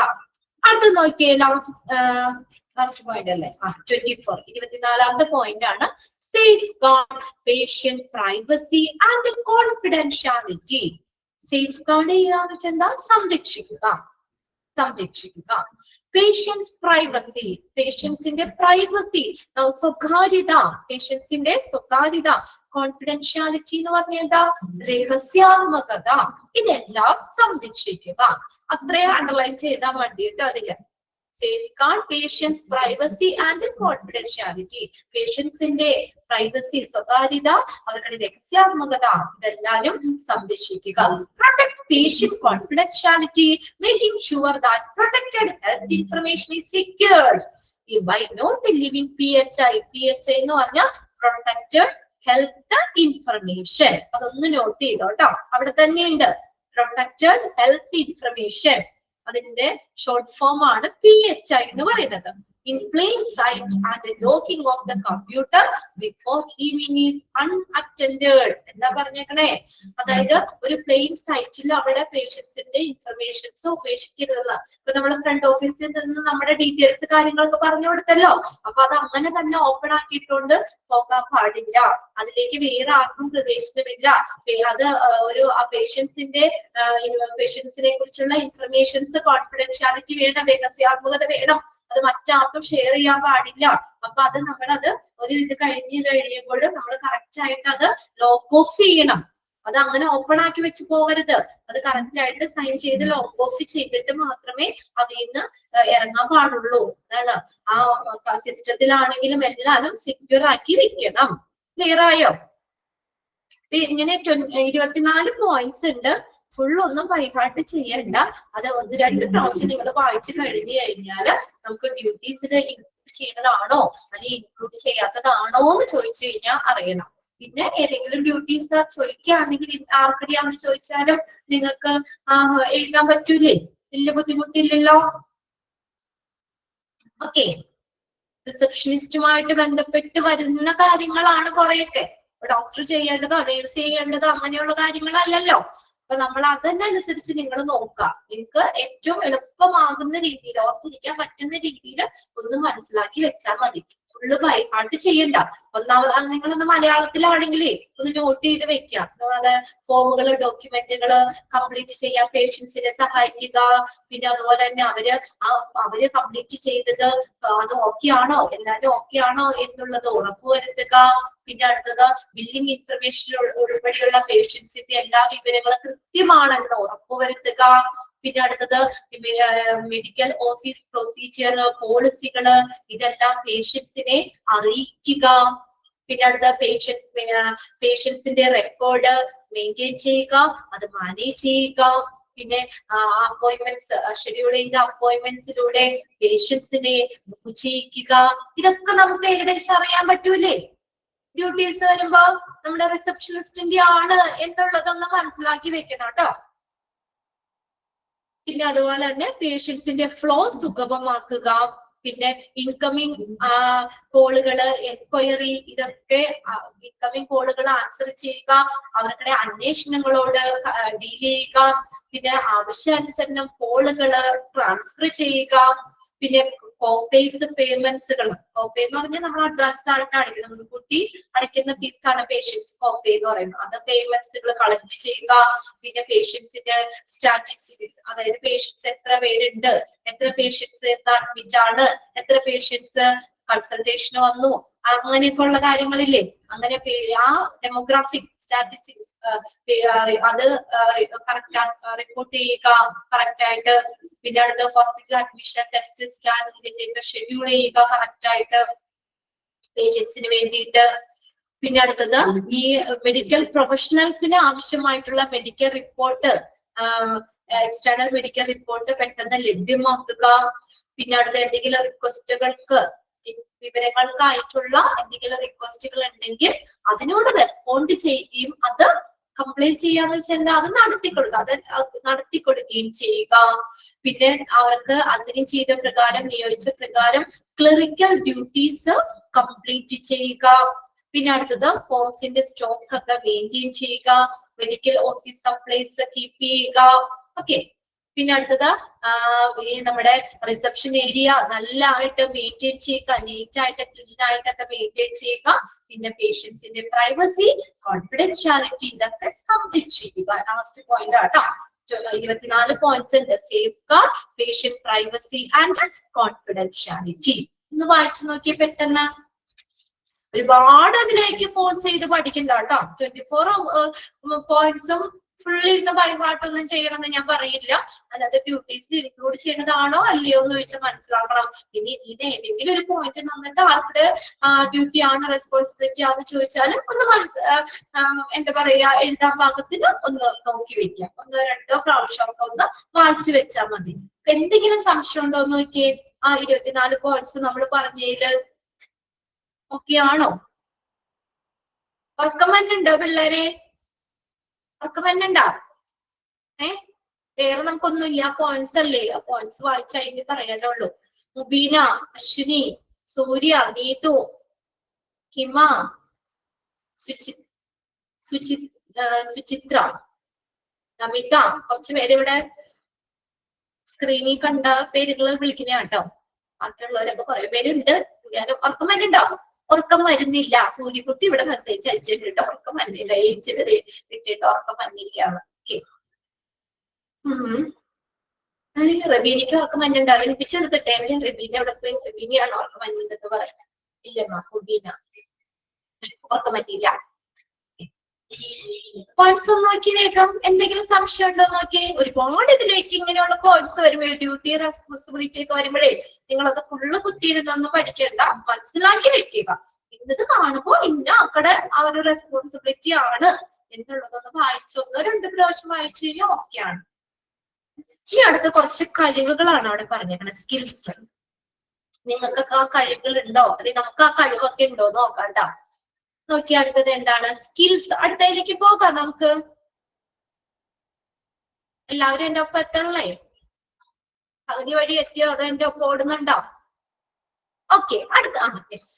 അടുത്ത നോക്കിയേ, ലാസ്റ്റ് പോയിന്റ് അല്ലേ, 24, 24ാമത്തെ പോയിന്റ് ആണ്, safe guard patient privacy and confidentiality. Safe guard ചെയ്യാന്ന് വെച്ചാൽ എന്താ, സംരക്ഷിക്കുക. പേഷ്യൻസ് പ്രൈവസി, പേഷ്യൻസിന്റെ പ്രൈവസി, സ്വകാര്യത, പേഷ്യൻസിന്റെ സ്വകാര്യത. കോൺഫിഡൻഷ്യാലിറ്റി എന്ന് പറഞ്ഞാൽ എന്താ, രഹസ്യാത്മകത. ഇതെല്ലാം സംരക്ഷിക്കുക. അത്രയും അണ്ടർലൈൻ ചെയ്താൽ മതി കേട്ടോ അതില്. safeguard patients privacy and confidentiality. പേഷ്യൻസിന്റെ പ്രൈവസി, സ്വകാര്യത, അവരുടെ രഹസ്യാത്മകത, ഇതെല്ലാം സംരക്ഷിക്കുക. Protect patient confidentiality, making sure that protected health information is secured by not leaving PHI. PHI എന്ന് പറഞ്ഞാൽ protected health information. അതൊന്ന് നോട്ട് ചെയ്തോ കേട്ടോ, അവിടെ തന്നെയുണ്ട് protected health information. അതിന്റെ ഷോർട്ട് ഫോം ആണ് PHI എന്ന് പറയുന്നത്. In plain sight and locking of the computer before leaving is unattended. എന്താ പറഞ്ഞേക്കണേ, അതായത് ഒരു പ്ലെയിൻ സൈറ്റിൽ അവിടെ പേഷ്യൻസിന്റെ ഇൻഫർമേഷൻസ് ഉപേക്ഷിക്കരുത്. ഇപ്പൊ നമ്മുടെ ഫ്രണ്ട് ഓഫീസിൽ നിന്ന് നമ്മുടെ ഡീറ്റെയിൽസ് കാര്യങ്ങളൊക്കെ പറഞ്ഞു കൊടുത്തല്ലോ, അപ്പൊ അത് അങ്ങനെ തന്നെ ഓപ്പൺ ആക്കിയിട്ടുണ്ട് പോകാൻ പാടില്ല. അതിലേക്ക് വേറെ ആർക്കും പ്രവേശനമില്ല. അത് ഒരു പേഷ്യൻസിനെ കുറിച്ചുള്ള ഇൻഫർമേഷൻസ് കോൺഫിഡൻഷ്യാലിറ്റി വേണം, രഹസ്യാത്മകത വേണം. അത് മറ്റാർക്കും ഷെയർ ചെയ്യാൻ പാടില്ല. അപ്പൊ അത് നമ്മളത് ഒരു ഇത് കഴിയുമ്പോൾ നമ്മൾ കറക്റ്റ് ആയിട്ട് അത് ലോക്ക് ഓഫ് ചെയ്യണം. അത് അങ്ങനെ ഓപ്പൺ ആക്കി വെച്ച് പോകരുത്. അത് കറക്റ്റ് ആയിട്ട് സൈൻ ചെയ്ത് ലോക്ക് ഓഫ് ചെയ്തിട്ട് മാത്രമേ അതിൽ നിന്ന് ഇറങ്ങാൻ പാടുള്ളൂ. അതാണ് ആ സിസ്റ്റത്തിലാണെങ്കിലും എല്ലാരും സെക്യൂർ ആക്കി വെക്കണം. ക്ലിയർ ആയോ? ഇങ്ങനെ 24 പോയിന്റ്സ് ഉണ്ട്. ഫുൾ ഒന്നും ബൈഹാർട്ട് ചെയ്യണ്ട. അത് 1-2 പ്രാവശ്യം നിങ്ങൾ വായിച്ചു കഴിഞ്ഞു കഴിഞ്ഞാൽ നമുക്ക് ഡ്യൂട്ടീസിൽ ഇൻക്ലൂഡ് ചെയ്യണതാണോ അല്ലെങ്കിൽ ഇൻക്ലൂഡ് ചെയ്യാത്തതാണോ എന്ന് ചോദിച്ചു കഴിഞ്ഞാൽ അറിയണം. പിന്നെ ഏതെങ്കിലും ഡ്യൂട്ടീസ് ചോദിക്കുകയാണെങ്കിൽ ആർക്കടിയാണെന്ന് ചോദിച്ചാലും നിങ്ങൾക്ക് എഴുതാൻ പറ്റൂലേ? വലിയ ബുദ്ധിമുട്ടില്ലല്ലോ. ഓക്കെ, റിസപ്ഷനിസ്റ്റുമായിട്ട് ബന്ധപ്പെട്ട് വരുന്ന കാര്യങ്ങളാണ് കുറെയൊക്കെ. ഡോക്ടർ ചെയ്യേണ്ടതോ നേഴ്സ് ചെയ്യേണ്ടതോ അങ്ങനെയുള്ള കാര്യങ്ങളല്ലല്ലോ. അപ്പൊ നമ്മൾ അതിനനുസരിച്ച് നിങ്ങൾ നോക്കുക. നിങ്ങൾക്ക് ഏറ്റവും എളുപ്പമാകുന്ന രീതിയിൽ, ഓർത്തിരിക്കാൻ പറ്റുന്ന രീതിയിൽ ഒന്ന് മനസ്സിലാക്കി വെച്ചാൽ മതി. ഫുള്ള് ബൈഹാർട്ട് ചെയ്യണ്ട. ഒന്നാമത് നിങ്ങളൊന്ന് മലയാളത്തിലാണെങ്കിലേ ഒന്ന് നോട്ട് ചെയ്ത് വെക്കുക. ഫോമുകള്, ഡോക്യുമെന്റുകള് കംപ്ലീറ്റ് ചെയ്യാൻ പേഷ്യൻസിനെ സഹായിക്കുക. പിന്നെ അതുപോലെ തന്നെ അവര് കംപ്ലീറ്റ് ചെയ്തത് അത് ഓക്കെ ആണോ, എല്ലാവരും ഓക്കെ ആണോ എന്നുള്ളത് ഉറപ്പുവരുത്തുക. പിന്നെ അടുത്തത് ബില്ലിംഗ് ഇൻഫർമേഷൻ ഉൾപ്പെടെയുള്ള പേഷ്യൻസിന്റെ എല്ലാ വിവരങ്ങളും കൃത്യമാണെന്ന് ഉറപ്പുവരുത്തുക. പിന്നെ അടുത്തത് മെഡിക്കൽ ഓഫീസ് പ്രൊസീജിയർ, പോളിസികള്, ഇതെല്ലാം പേഷ്യൻസിനെ അറിയിക്കുക. പിന്നെ അടുത്ത പേഷ്യൻസിന്റെ റെക്കോർഡ് മെയിൻറ്റെയിൻ ചെയ്യുക, അത് മാനേജ് ചെയ്യുക. പിന്നെ അപ്പോയിന്റ്മെന്റ്സ്, ഷെഡ്യൂൾ ചെയ്ത അപ്പോയിന്റ്മെന്റ്സിലൂടെ പേഷ്യൻസിനെ ബുക്ക് ചെയ്യിക്കുക. ഇതൊക്കെ നമുക്ക് ഏകദേശം അറിയാൻ പറ്റൂലേ? ഡ്യൂട്ടീസ് വരുമ്പോ നമ്മുടെ റിസപ്ഷനിസ്റ്റിന്റെ ആണ് എന്നുള്ളതൊന്ന് മനസ്സിലാക്കി വെക്കണം കേട്ടോ. പിന്നെ അതുപോലെ തന്നെ പേഷ്യൻസിന്റെ ഫ്ലോ സുഗമമാക്കുക. പിന്നെ ഇൻകമിങ് കോളുകള്, എൻക്വയറി, ഇതൊക്കെ ഇൻകമിങ് കോളുകൾ ആൻസർ ചെയ്യുക, അവരുടെ അന്വേഷണങ്ങളോട് ഡീൽ ചെയ്യുക, പിന്നെ ആവശ്യാനുസരണം കോളുകള് ട്രാൻസ്ഫർ ചെയ്യുക, പിന്നെ കോപേസ് പേയ്മെന്റ്സുകൾ. കോപേ എന്ന് പറഞ്ഞാൽ നമ്മൾ അഡ്വാൻസ് ആയിട്ട് അടയ്ക്കണം, മുൻകൂട്ടി അടയ്ക്കുന്ന ഫീസ് ആണ് പേഷ്യൻസ് കോപേ എന്ന് പറയുന്നത്. അത് പേയ്മെന്റ്സുകൾ കളക്ട് ചെയ്യുക, പിന്നെ പേഷ്യൻസിന്റെ സ്റ്റാറ്റിസ്റ്റിക്സ്, അതായത് പേഷ്യൻസ് എത്ര പേരുണ്ട്, എത്ര പേഷ്യൻസ് അഡ്മിറ്റ് ആണ്, എത്ര പേഷ്യൻസ് കൺസൾട്ടേഷന് വന്നു, അങ്ങനെയൊക്കെ ഉള്ള കാര്യങ്ങളില്ലേ, അങ്ങനെ ആ ഡെമോഗ്രാഫിക് സ്റ്റാറ്റിസ്റ്റിക്സ് അത് കറക്റ്റ് റിപ്പോർട്ട് ചെയ്യുക കറക്റ്റ് ആയിട്ട്. പിന്നെ അടുത്ത ഹോസ്പിറ്റൽ അഡ്മിഷൻ, ടെസ്റ്റ്, സ്കാൻ, ഇതിന്റെയൊക്കെ ഷെഡ്യൂൾ ചെയ്യുക കറക്റ്റ് ആയിട്ട് പേഷ്യൻസിന് വേണ്ടിയിട്ട്. പിന്നെ അടുത്തത് ഈ മെഡിക്കൽ പ്രൊഫഷണൽസിന് ആവശ്യമായിട്ടുള്ള medical report, external medical report പെട്ടെന്ന് ലഭ്യമാക്കുക. പിന്നെ അടുത്ത എന്തെങ്കിലും റിക്വസ്റ്റുകൾക്ക്, വിവരങ്ങൾക്കായിട്ടുള്ള എന്തെങ്കിലും റിക്വസ്റ്റുകൾ ഉണ്ടെങ്കിൽ അതിനോട് റെസ്പോണ്ട് ചെയ്യുകയും അത് കംപ്ലൈന്റ് ചെയ്യാന്ന് വെച്ചാൽ അത് നടത്തിക്കൊടുക്കുകയും ചെയ്യുക. പിന്നെ അവർക്ക് അസൈൻ ചെയ്ത പ്രകാരം, നിയോഗിച്ച പ്രകാരം ക്ലറിക്കൽ ഡ്യൂട്ടീസ് കംപ്ലീറ്റ് ചെയ്യുക. പിന്നെ അടുത്തത് ഫോംസിന്റെ സ്റ്റോക്ക് ഒക്കെ മെയിൻറ്റെയിൻ ചെയ്യുക, മെഡിക്കൽ ഓഫീസ് സപ്ലൈസ് കീപ്പ് ചെയ്യുക. ഓക്കെ. പിന്നെ അടുത്തത് ഈ നമ്മുടെ റിസപ്ഷൻ ഏരിയ നല്ലതായിട്ട് മെയിൻറ്റെയിൻ ചെയ്യുക, നീറ്റ് ആയിട്ട് ക്ലീൻ ആയിട്ടൊക്കെ മെയിൻറ്റെയിൻ ചെയ്യുക. പിന്നെ പേഷ്യൻസിന്റെ പ്രൈവസി, കോൺഫിഡൻഷ്യാലിറ്റി, ഇതൊക്കെ സബ്ജക്ട് ചെയ്യുക. ലാസ്റ്റ് പോയിന്റ് ആട്ടോ, 24 പോയിന്റ്സ് ഉണ്ട്. Safe guard, patient privacy and confidentiality. ഒന്ന് വായിച്ചു നോക്കിയേ പെട്ടെന്ന്. ഒരുപാട് അതിലേക്ക് ഫോഴ്സ് ചെയ്ത് പഠിക്കണ്ട കേട്ടോ. 24 പോയിന്റ്സും ഫുള്ള് ഇരുന്ന് ബൈഹാർട്ടൊന്നും ചെയ്യണമെന്ന് ഞാൻ പറയില്ല. അല്ലാതെ ഡ്യൂട്ടീസിൽ ഇൻക്ലൂഡ് ചെയ്യണതാണോ അല്ലയോ എന്ന് ചോദിച്ചാൽ മനസ്സിലാക്കണം. ഇനി ഇതിന് ഏതെങ്കിലും ഒരു പോയിന്റ് തന്നിട്ട് ആരുടെ ഡ്യൂട്ടി ആണ്, റെസ്പോൺസിബിലിറ്റി ആണെന്ന് ചോദിച്ചാലും ഒന്ന് എന്താ പറയാ, എഴുതാൻ ഭാഗത്തിന് ഒന്ന് നോക്കി വെക്കാം. 1-2 പ്രാവശ്യമൊക്കെ ഒന്ന് വായിച്ചു വെച്ചാൽ മതി. എന്തെങ്കിലും സംശയം ഉണ്ടോ എന്ന് നോക്കിയേ. 24 പോയിന്റ്സ് നമ്മൾ പറഞ്ഞതില് ഓക്കെ ആണോ? ഉറക്കം വന്നുണ്ടോ പിള്ളേരെ? ഉറക്കം വന്നുണ്ടോ? വേറെ നമുക്കൊന്നുമില്ല, പോയിന്റ്സ് അല്ലേ, പോയിന്റ്സ് വായിച്ചാൽ ഇനി പറയാനുള്ളൂ. മുബീന, അശ്വിനി, സൂര്യ, നീതു, ഹിമ, സുചിത്ര, നമിത, കുറച്ച് പേര് ഇവിടെ സ്ക്രീനിൽ കണ്ട പേരുകൾ വിളിക്കുന്ന കേട്ടോ. ബാക്കിയുള്ളവരൊക്കെ കുറെ പേരുണ്ട്. ഉറക്കം വരുന്നുണ്ടോ? ഉറക്കം വരുന്നില്ല. സൂര്യകുട്ടി ഇവിടെ മെസ്സേജ് അയച്ചിട്ടുണ്ട്, ഉറക്കം വരുന്നില്ല, ഏജിൽ ഇട്ടിട്ട് ഉറക്കം വന്നില്ല. ഓക്കെ. റബീനിക്ക് ഉറക്കം വന്നിട്ടുണ്ടാവും. എനിക്ക് ചെറുതിട്ടെ റബീന എവിടെ പോയി? റബീനയാണ് ഉറക്കം വന്നിട്ടെന്ന് പറയുന്നത്. ഇല്ലമ്മ, ഹുബീന ഉറക്കം വന്നില്ല. പോയിന്റ്സ് ഒന്ന് നോക്കി വേഗം. എന്തെങ്കിലും സംശയം ഉണ്ടോ നോക്കി. ഒരുപാട് ഇതിലേക്ക് ഇങ്ങനെയുള്ള പോയിന്റ്സ് വരുമ്പോ, ഡ്യൂട്ടി റെസ്പോൺസിബിലിറ്റി ഒക്കെ വരുമ്പോഴേ നിങ്ങളത് ഫുള്ള് കുത്തിയിരുന്നൊന്നും പഠിക്കണ്ട, മനസ്സിലാക്കി വെക്കുക. ഇന്നത് കാണുമ്പോ ഇന്ന ആക്കടെ ആ ഒരു റെസ്പോൺസിബിലിറ്റി ആണ് എന്നുള്ളതൊന്ന് വായിച്ചു 1-2 പ്രാവശ്യം വായിച്ചു കഴിഞ്ഞാൽ ഓക്കെയാണ്. ഇനി അടുത്ത കുറച്ച് കഴിവുകളാണ് അവിടെ പറഞ്ഞേക്കുന്നത്, സ്കിൽസ്. നിങ്ങൾക്കൊക്കെ ആ കഴിവുകൾ ഉണ്ടോ, അല്ലെങ്കിൽ നമുക്ക് ആ കഴിവൊക്കെ ഉണ്ടോ നോക്കണ്ട. നോക്കി അടുത്തത് എന്താണ്? സ്കിൽസ്. അടുത്തതിലേക്ക് പോകാം നമുക്ക്. എല്ലാവരും എന്റെ ഒപ്പം എത്തണല്ലേ? പകുതി വഴി എത്തിയോ അതോ എന്റെ ഒപ്പം ഓടുന്നുണ്ടോ? ഓക്കെ. അടുത്ത യെസ്,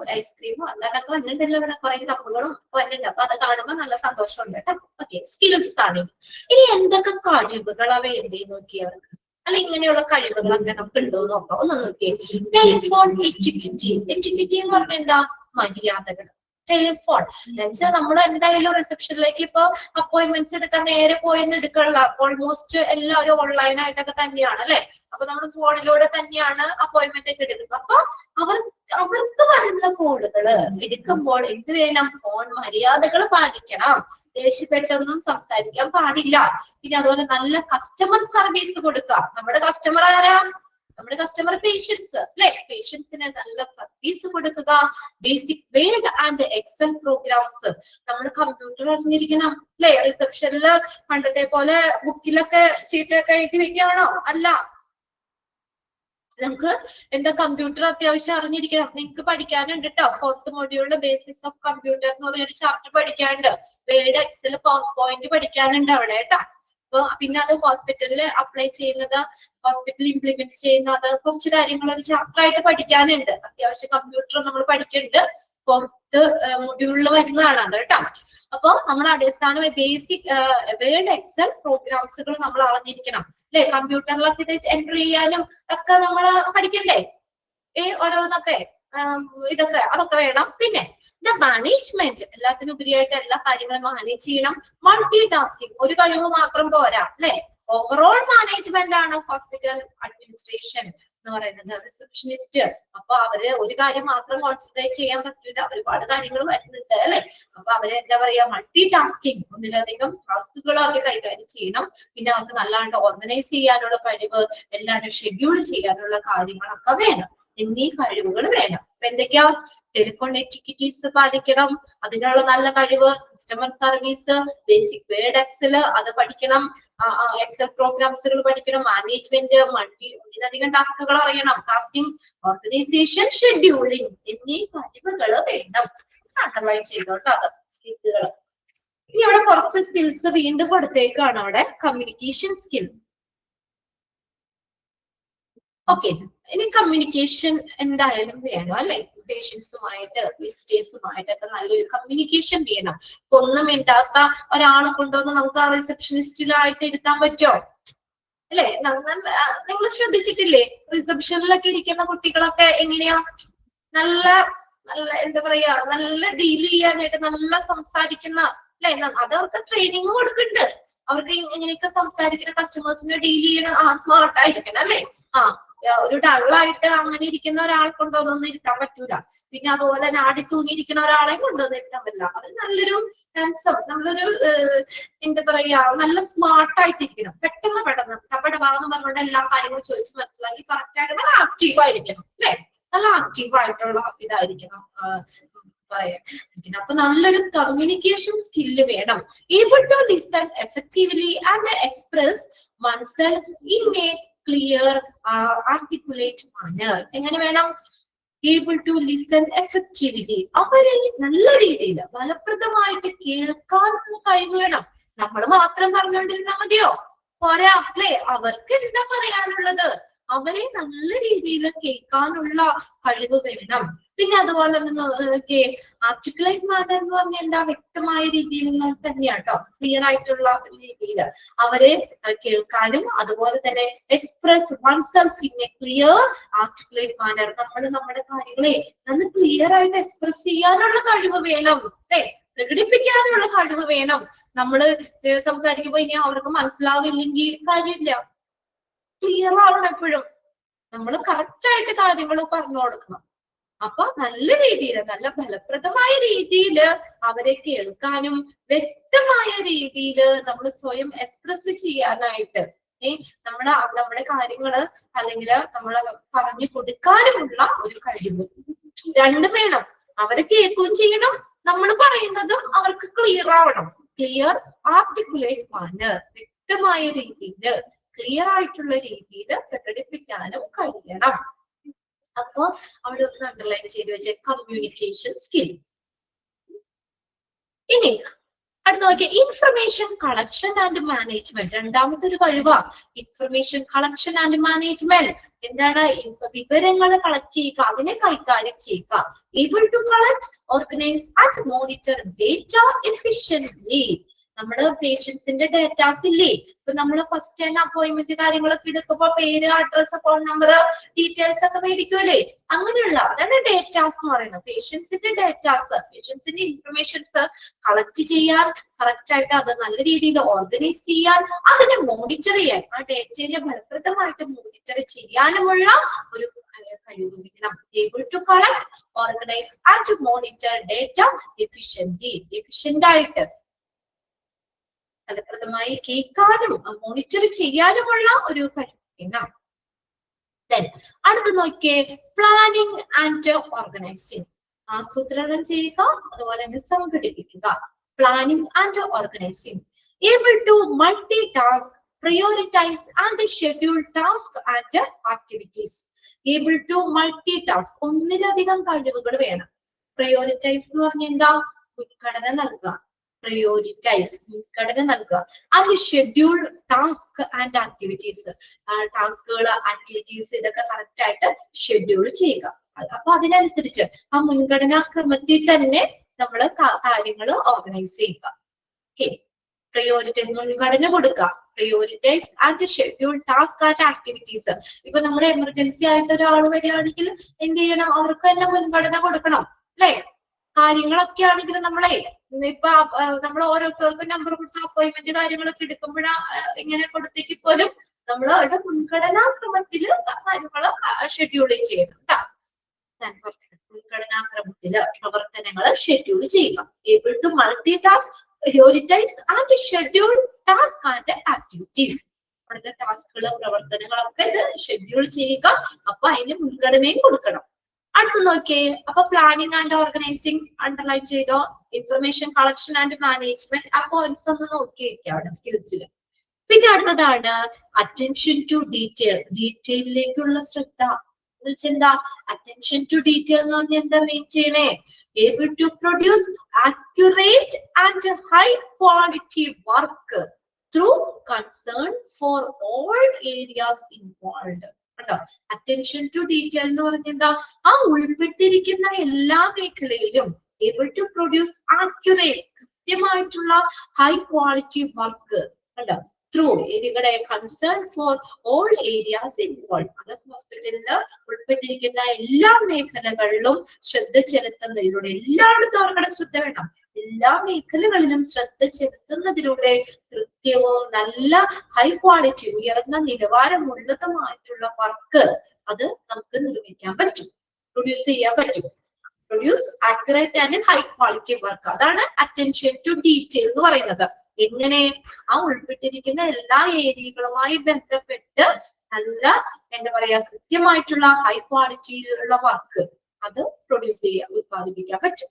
ഒരു ഐസ്ക്രീമും അല്ലാതൊക്കെ വന്നിട്ടുണ്ടല്ലോ. ഇവിടെ കുറെ കപ്പുകളും വന്നിട്ടുണ്ട്. അപ്പൊ അത് കാണുമ്പോൾ നല്ല സന്തോഷമുണ്ട് കേട്ടോ. ഓക്കെ, സ്കിൽസ് ആണ്. ഇനി എന്തൊക്കെ കഴിവുകളാ വേണ്ടേ നോക്കിയവർക്ക്, അല്ല ഇങ്ങനെയുള്ള കഴിവുകളൊക്കെ നമുക്ക് ഉണ്ടോ നോക്കാം. ഒന്ന് നോക്കിയേ. ടെലിഫോൺ എറ്റിക്വറ്റി. എറ്റിക്വറ്റി എന്ന് പറഞ്ഞാൽ എന്താ? മര്യാദകൾ. ടെലിഫോൺ എന്നുവെച്ചാൽ നമ്മൾ എന്തായാലും റിസപ്ഷനിലേക്ക് ഇപ്പൊ അപ്പോയിന്റ്മെന്റ്സ് എടുക്കാൻ നേരെ പോയിന്ന് എടുക്കണില്ല. ഓൾമോസ്റ്റ് എല്ലാവരും ഓൺലൈൻ ആയിട്ടൊക്കെ തന്നെയാണ് അല്ലെ. അപ്പൊ നമ്മൾ ഫോണിലൂടെ തന്നെയാണ് അപ്പോയിന്റ്മെന്റ് ഒക്കെ എടുക്കുന്നത്. അപ്പൊ അവർക്ക് വരുന്ന കോളുകള് എടുക്കുമ്പോൾ എന്ത് വേണം? ഫോൺ മര്യാദകൾ പാലിക്കണം. ദേഷ്യപ്പെട്ടൊന്നും സംസാരിക്കാൻ പാടില്ല. പിന്നെ അതുപോലെ നല്ല കസ്റ്റമർ സർവീസ് കൊടുക്കാം. നമ്മുടെ കസ്റ്റമർ ആരാ? നമ്മുടെ കസ്റ്റമർ പേഷ്യൻസ് അല്ലെ. പേഷ്യൻസിന് നല്ല സർവീസ് കൊടുക്കുക. Basic word and excel programs. നമ്മൾ കമ്പ്യൂട്ടർ അറിഞ്ഞിരിക്കണം അല്ലെ. റിസപ്ഷനില് പണ്ടത്തെ പോലെ ബുക്കിലൊക്കെ ചീട്ടൊക്കെ എഴുതി വെക്കുകയാണോ? അല്ല. നമുക്ക് എന്താ, കമ്പ്യൂട്ടർ അത്യാവശ്യം അറിഞ്ഞിരിക്കണം. നിങ്ങൾക്ക് പഠിക്കാനുണ്ട് കേട്ടോ. 4th മൊഡ്യൂളില് ബേസിക്സ് ഓഫ് കമ്പ്യൂട്ടർ എന്ന് പറഞ്ഞൊരു ചാപ്റ്റർ പഠിക്കാനുണ്ട്. വേർഡ്, എക്സൽ, പവർ പോയിന്റ് പഠിക്കാനുണ്ട് അവിടെ കേട്ടോ. അപ്പൊ പിന്നെ അത് ഹോസ്പിറ്റലിൽ അപ്ലൈ ചെയ്യുന്നത്, ഹോസ്പിറ്റലിൽ ഇംപ്ലിമെന്റ് ചെയ്യുന്നത്, കുറച്ച് കാര്യങ്ങൾ ഒരു ചാപ്റ്റർ ആയിട്ട് പഠിക്കാനുണ്ട്. അത്യാവശ്യം കമ്പ്യൂട്ടർ നമ്മൾ പഠിക്കുന്നുണ്ട്, 4th മൊഡ്യൂളിൽ വരുന്നതാണ് അത് കേട്ടോ. അപ്പൊ നമ്മൾ അടിസ്ഥാന ബേസിക് വേർഡ് എക്സൽ പ്രോഗ്രാംസുകൾ നമ്മൾ അറിഞ്ഞിരിക്കണം അല്ലെ. കമ്പ്യൂട്ടറിലൊക്കെ ഇത് എൻട്രി ചെയ്യാനും ഒക്കെ നമ്മൾ പഠിക്കണ്ടേ, ഓരോന്നൊക്കെ ഇതൊക്കെ അതൊക്കെ വേണം. പിന്നെ മാനേജ്മെന്റ്, എല്ലാത്തിനും ഉപരിയായിട്ട് എല്ലാ കാര്യങ്ങളും മാനേജ് ചെയ്യണം. മൾട്ടി ടാസ്കിങ്, ഒരു കഴിവ് മാത്രം പോരാ അല്ലെ. ഓവറോൾ മാനേജ്മെന്റ് ആണ് ഹോസ്പിറ്റൽ അഡ്മിനിസ്ട്രേഷൻ എന്ന് പറയുന്നത്. റിസപ്ഷനിസ്റ്റ്, അപ്പൊ അവര് ഒരു കാര്യം മാത്രം കോൺസെൻട്രേറ്റ് ചെയ്യാൻ പറ്റില്ല, ഒരുപാട് കാര്യങ്ങൾ വരുന്നുണ്ട് അല്ലെ. അപ്പൊ അവര് എന്താ പറയാ, മൾട്ടി ടാസ്കിങ്, ഒന്നിലധികം ടാസ്കുകൾ അവർ കൈകാര്യം ചെയ്യണം. പിന്നെ അവർക്ക് നല്ലാണ്ട് ഓർഗനൈസ് ചെയ്യാനുള്ള കഴിവ്, എല്ലാവരും ഷെഡ്യൂൾ ചെയ്യാനുള്ള കാര്യങ്ങളൊക്കെ വേണം, എന്നീ കഴിവുകൾ വേണം. അപ്പൊ എന്തൊക്കെയാ, ടെലിഫോൺ എറ്റിക്യൂട്ടീസ് പാലിക്കണം, അതിനുള്ള നല്ല കഴിവ്, customer service, basic word excel അത് പഠിക്കണം, എക്സൽ പ്രോഗ്രാംസുകൾ പഠിക്കണം, മാനേജ്മെന്റ്, ഒന്നിലധികം ടാസ്കുകൾ അറിയണം, ടാസ്കിംഗ്, ഓർഗനൈസേഷൻ, ഷെഡ്യൂളിംഗ് എന്നീ കഴിവുകൾ വേണം. അണ്ടർലൈൻ ചെയ്തോട്ടോ അത് സ്കില്ലുകൾ. ഇനി ഇവിടെ കുറച്ച് സ്കിൽസ് വീണ്ടും കൊടുത്തേക്കാണ് അവിടെ, കമ്മ്യൂണിക്കേഷൻ സ്കിൽ. ഓക്കെ, ഇനി കമ്മ്യൂണിക്കേഷൻ എന്തായാലും വേണം അല്ലെ. പേഷ്യൻസുമായിട്ട്, വിസിറ്റേഴ്സുമായിട്ടൊക്കെ നല്ലൊരു കമ്മ്യൂണിക്കേഷൻ വേണം. ഒന്നും മിണ്ടാത്ത ഒരാളെ കൊണ്ടുവന്ന് നമുക്ക് ആ റിസപ്ഷനിസ്റ്റിലായിട്ട് ഇരുത്താൻ പറ്റുമോ അല്ലെ. നിങ്ങൾ ശ്രദ്ധിച്ചിട്ടില്ലേ, റിസപ്ഷനിലൊക്കെ ഇരിക്കുന്ന കുട്ടികളൊക്കെ എങ്ങനെയാ, നല്ല നല്ല എന്താ പറയാ, നല്ല ഡീൽ ചെയ്യാനായിട്ട്, നല്ല സംസാരിക്കുന്ന അല്ലെ. അത് അവർക്ക് ട്രെയിനിങ് കൊടുക്കുന്നുണ്ട്, അവർക്ക് ഇങ്ങനെയൊക്കെ സംസാരിക്കുന്ന, കസ്റ്റമേഴ്സിനെ ഡീൽ ചെയ്യണം, സ്മാർട്ട് ആയിരിക്കണം അല്ലെ. ഒരു ഡള്ളായിട്ട് അങ്ങനെ ഇരിക്കുന്ന ഒരാളെ കൊണ്ടുവന്നൊന്നും ഇരുത്താൻ പറ്റൂല. പിന്നെ അതുപോലെ നാടി തൂങ്ങിയിരിക്കുന്ന ഒരാളെ കൊണ്ടുവന്ന് ഇരുത്താൻ പറ്റില്ല. അവർ നല്ലൊരു ഹാൻസം, നല്ലൊരു എന്താ പറയാ, നല്ല സ്മാർട്ട് ആയിട്ടിരിക്കണം. പെട്ടെന്ന് കപടഭാവം പറഞ്ഞുകൊണ്ട് എല്ലാ കാര്യങ്ങളും ചോദിച്ച് മനസ്സിലാക്കി കറക്റ്റ് ആയിട്ട് നല്ല ആക്റ്റീവ് ആയിരിക്കണം അല്ലെ. നല്ല ആക്റ്റീവ് ആയിട്ടുള്ള ഇതായിരിക്കണം പറയാൻ. അപ്പൊ നല്ലൊരു കമ്മ്യൂണിക്കേഷൻ സ്കില്ല് വേണം. Able to listen effectively and express oneself in a clear articulate manner. എങ്ങനെ വേണം, ഏബിൾ ടു ലിസൺ എഫക്റ്റീവ്ലി, അവരെ നല്ല രീതിയിൽ ഫലപ്രദമായിട്ട് കേൾക്കാനുള്ള കഴിവ് വേണം. നമ്മൾ മാത്രം പറഞ്ഞുകൊണ്ടിരുന്നാൽ മതിയോ, പോരാ അല്ലെ. അവർക്ക് എന്താ പറയാനുള്ളത്, അവരെ നല്ല രീതിയിൽ കേൾക്കാനുള്ള കഴിവ് വേണം. പിന്നെ അതുപോലെ തന്നെ ആർട്ടിക്കുലേറ്റ് മാനർ എന്ന് പറഞ്ഞാൽ എന്താ, വ്യക്തമായ രീതിയിൽ തന്നെയാട്ടോ, ക്ലിയർ ആയിട്ടുള്ള രീതിയിൽ അവരെ കേൾക്കാനും, അതുപോലെ തന്നെ express oneself in a clear articulate manner, നമ്മൾ നമ്മുടെ കാര്യങ്ങളെ നല്ല ക്ലിയർ ആയിട്ട് എക്സ്പ്രസ് ചെയ്യാനുള്ള കഴിവ് വേണം അല്ലെ, പ്രകടിപ്പിക്കാനുള്ള കഴിവ് വേണം. നമ്മള് സംസാരിക്കുമ്പോ ഇനി അവർക്ക് മനസ്സിലാവില്ലെങ്കിൽ കാര്യമില്ല, ക്ലിയർ ആവണം എപ്പോഴും, നമ്മൾ കറക്റ്റ് ആയിട്ട് കാര്യങ്ങൾ പറഞ്ഞു കൊടുക്കണം. അപ്പൊ നല്ല രീതിയിൽ, നല്ല ഫലപ്രദമായ രീതിയിൽ അവരെ കേൾക്കാനും, വ്യക്തമായ രീതിയിൽ നമ്മൾ സ്വയം എക്സ്പ്രസ് ചെയ്യാനായിട്ട് നമ്മുടെ കാര്യങ്ങള് അല്ലെങ്കിൽ നമ്മൾ പറഞ്ഞു കൊടുക്കാനുമുള്ള ഒരു കഴിവ് രണ്ടും വേണം. അവരെ കേൾക്കുകയും ചെയ്യണം, നമ്മൾ പറയുന്നതും അവർക്ക് ക്ലിയർ ആവണം. ക്ലിയർ ആർട്ടിക്കുലേറ്റ് മാനർ, വ്യക്തമായ രീതിയിൽ, ക്ലിയർ ആയിട്ടുള്ള രീതിയിൽ പ്രകടിപ്പിക്കാനും കഴിയണം. അപ്പൊ അവിടെ ഒന്ന് അണ്ടർലൈൻ ചെയ്ത് വെച്ച കമ്മ്യൂണിക്കേഷൻ സ്കിൽ. ഇനി അടുത്ത നോക്കിയ ഇൻഫർമേഷൻ കളക്ഷൻ ആൻഡ് മാനേജ്മെന്റ്. രണ്ടാമത്തെ ഒരു കഴിവാ ഇൻഫർമേഷൻ കളക്ഷൻ ആൻഡ് മാനേജ്മെന്റ്. എന്താണ്, വിവരങ്ങൾ കളക്ട് ചെയ്യുക, അതിനെ കൈകാര്യം ചെയ്യുക. Able to collect, organise and monitor data efficiently. നമ്മുടെ പേഷ്യൻസിന്റെ ഡേറ്റാസ് ഇല്ലേ, ഇപ്പൊ നമ്മള് ഫസ്റ്റ് ടൈം അപ്പോയിന്റ്മെന്റ് കാര്യങ്ങളൊക്കെ എടുക്കുമ്പോ പേര്, അഡ്രസ്, ഫോൺ നമ്പർ, ഡീറ്റെയിൽസ് ഒക്കെ മേടിക്കുമല്ലേ, അങ്ങനെയുള്ള അതാണ് ഡേറ്റാസ് എന്ന് പറയുന്നത്. പേഷ്യൻസിന്റെ ഡേറ്റാസ്, പേഷ്യൻസിന്റെ ഇൻഫർമേഷൻസ് കളക്ട് ചെയ്യാൻ, കറക്റ്റ് ആയിട്ട് അത് നല്ല രീതിയിൽ ഓർഗനൈസ് ചെയ്യാൻ, അതിനെ മോണിറ്റർ ചെയ്യാൻ, ആ ഡേറ്റയെ ഫലപ്രദമായിട്ട് മോണിറ്റർ ചെയ്യാനുമുള്ള ഒരു കഴിവ് വേണം. Able to collect, organise and monitor data efficiently, efficient ആയിട്ട് ഫലപ്രദമായി കേൾക്കാനും മോണിറ്റർ ചെയ്യാനുമുള്ള ഒരു കഴിവ്. അടുത്ത് നോക്കിയേ, പ്ലാനിങ് ആൻഡ് ഓർഗനൈസിങ്. ആസൂത്രണം ചെയ്യുക, അതുപോലെ തന്നെ സംഘടിപ്പിക്കുക. Planning and organising. Able to multitask, prioritize and schedule tasks and activities. Able to multitask, ഒന്നിലധികം കഴിവുകൾ വേണം. Prioritize എന്ന് പറഞ്ഞാൽ എന്താ, മുൻഗണന നൽകുക. prioritize, മുൻഗണന നൽകുക. And schedule task and activities, ടാസ്കുകൾ ആക്ടിവിറ്റീസ് ഇതൊക്കെ കറക്റ്റ് ആയിട്ട് ഷെഡ്യൂൾ ചെയ്യുക. അപ്പൊ അതിനനുസരിച്ച് ആ മുൻഗണനാ ക്രമത്തിൽ തന്നെ നമ്മൾ കാര്യങ്ങൾ ഓർഗനൈസ് ചെയ്യുക. ഓക്കെ, പ്രയോറിറ്റൈസ്, മുൻഗണന കൊടുക്കുക. Prioritise and schedule task and activities. ഇപ്പൊ നമ്മുടെ എമർജൻസി ആയിട്ട് ഒരാൾ വരികയാണെങ്കിൽ എന്ത് ചെയ്യണം? അവർക്ക് തന്നെ മുൻഗണന കൊടുക്കണം അല്ലെ? കാര്യങ്ങളൊക്കെ ആണെങ്കിൽ നമ്മളെ ഇപ്പൊ നമ്മൾ ഓരോരുത്തർക്കും നമ്പർ കൊടുത്ത അപ്പോയിന്റ്മെന്റ് കാര്യങ്ങളൊക്കെ എടുക്കുമ്പോഴാ ഇങ്ങനെ കൊടുത്തേക്ക് പോലും നമ്മൾ അവരുടെ മുൻഗണനാ ക്രമത്തിൽ കാര്യങ്ങൾ ഷെഡ്യൂൾ ചെയ്യണം കേട്ടോ. മുൻഗണനാ ക്രമത്തില് പ്രവർത്തനങ്ങൾ ഷെഡ്യൂൾ ചെയ്യുക. Able to multitask, prioritize and schedule task and activities. അവിടുത്തെ ടാസ്കുകള് പ്രവർത്തനങ്ങളൊക്കെ ഷെഡ്യൂൾ ചെയ്യുക. അപ്പൊ അതിന് മുൻഗണനയും കൊടുക്കണം. അടുത്ത് നോക്കിയേ, അപ്പൊ പ്ലാനിങ് ആൻഡ് ഓർഗനൈസിങ് അണ്ടർലൈൻ ചെയ്തോ. ഇൻഫർമേഷൻ കളക്ഷൻ ആൻഡ് മാനേജ്മെന്റ്, ആ പോയിന്റ്സ് ഒന്ന് നോക്കി വെക്കാം അവിടെ സ്കിൽസിൽ. പിന്നെ അടുത്തതാണ് അറ്റൻഷൻ ടു ഡീറ്റെയിൽ, ഡീറ്റെയിലേക്കുള്ള ശ്രദ്ധ. എന്താ അറ്റൻഷൻ ടു ഡീറ്റെയിൽ എന്ന് പറഞ്ഞാൽ എന്താ മെയിൻ ചെയ്യണേ? Able to produce accurate and high quality work through concern for all areas involve. കണ്ടോ, അറ്റൻഷൻ ടു ഡീറ്റെയിൽ എന്ന് പറഞ്ഞാൽ എന്താ? ആ ഉൾപ്പെട്ടിരിക്കുന്ന എല്ലാ മേഖലയിലും ഏബിൾ ടു പ്രൊഡ്യൂസ് ആക്യുറേറ്റ്, കൃത്യമായിട്ടുള്ള ഹൈ ക്വാളിറ്റി വർക്ക്. കണ്ടോ, ത്രൂ ഏരിയകളെ concern for all areas involve. അത് ഹോസ്പിറ്റലില് ഉൾപ്പെട്ടിരിക്കുന്ന എല്ലാ മേഖലകളിലും ശ്രദ്ധ ചെലുത്തുന്നതിലൂടെ, എല്ലായിടത്തും അവരുടെ ശ്രദ്ധ വേണം. എല്ലാ മേഖലകളിലും ശ്രദ്ധ ചെലുത്തുന്നതിലൂടെ കൃത്യവും നല്ല ഹൈ ക്വാളിറ്റി, ഉയർന്ന നിലവാരമുള്ളതുമായിട്ടുള്ള വർക്ക് അത് നമുക്ക് നിർമ്മിക്കാൻ പറ്റും, പ്രൊഡ്യൂസ് ചെയ്യാൻ പറ്റും. Produce accurate and high quality work, അതാണ് അറ്റൻഷൻ ടു ഡീറ്റെയിൽ എന്ന് പറയുന്നത്. എങ്ങനെ? ആ ഉൾപ്പെട്ടിരിക്കുന്ന എല്ലാ ഏരിയകളുമായി ബന്ധപ്പെട്ട് നല്ല എന്താ പറയാ കൃത്യമായിട്ടുള്ള ഹൈ ക്വാളിറ്റിയിലുള്ള വർക്ക് അത് പ്രൊഡ്യൂസ് ചെയ്യാൻ, ഉത്പാദിപ്പിക്കാൻ പറ്റും.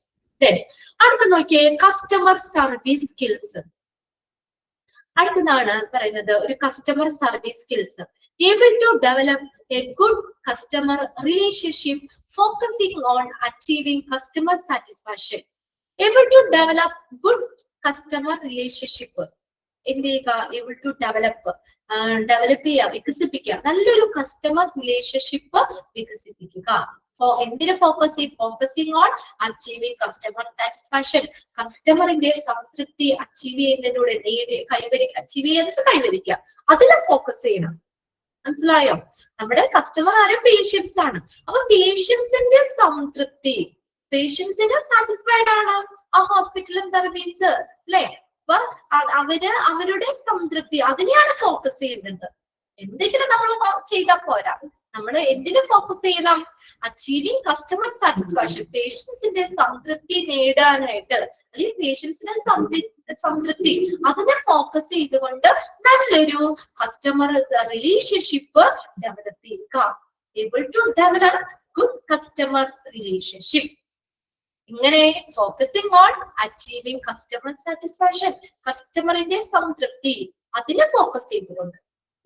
അടുത്ത നോക്കിയേ, കസ്റ്റമർ സർവീസ് സ്കിൽസ്. അടുത്തതാണ് പറയുന്നത് ഒരു customer service skills. Able to develop a good customer relationship focusing on achieving customer satisfaction. Able to develop good customer relationship എന്ത് ചെയ്യുക? ഏബിൾ ടു ഡെവലപ്പ് ചെയ്യുക, വികസിപ്പിക്കുക. നല്ലൊരു കസ്റ്റമർ റിലേഷൻഷിപ്പ് വികസിപ്പിക്കുക. എന്തിനെ ഫോക്കസ് ചെയ്യും? Focusing on achieving customer satisfaction. കസ്റ്റമറിന്റെ സംതൃപ്തി അച്ചീവ് ചെയ്യുന്നതിലൂടെ കൈവരിക്കുക, അതിലെ ഫോക്കസ് ചെയ്യണം. മനസ്സിലായോ? നമ്മുടെ കസ്റ്റമർ ആരും പേഷ്യൻസ് ആണ്. അപ്പൊ പേഷ്യൻസിന്റെ സംതൃപ്തി, പേഷ്യൻസിന് സാറ്റിസ്ഫൈഡ് ആണ് ആ ഹോസ്പിറ്റൽ സർവീസ് അല്ലെ? അപ്പൊ അവരുടെ സംതൃപ്തി അതിനെയാണ് ഫോക്കസ് ചെയ്യുന്നത്. എന്തെങ്കിലും നമ്മൾ ചെയ്താൽ പോരാ, നമ്മൾ എന്തിനു ഫോക്കസ് ചെയ്യണം? അച്ചീവിങ് കസ്റ്റമർ സാറ്റിസ്ഫാക്ഷൻ, പേഷ്യൻസിന്റെ സംതൃപ്തി നേടാനായിട്ട്, അല്ലെങ്കിൽ പേഷ്യൻസിന്റെ സംതൃപ്തി അതിനെ ഫോക്കസ് ചെയ്തുകൊണ്ട് നല്ലൊരു കസ്റ്റമർ റിലേഷൻഷിപ്പ് ഡെവലപ്പ് ചെയ്യുക. Able to develop good customer relationship. ഇങ്ങനെ focusing on achieving customer satisfaction, കസ്റ്റമറിന്റെ സംതൃപ്തി അതിനെ ഫോക്കസ് ചെയ്തുകൊണ്ട്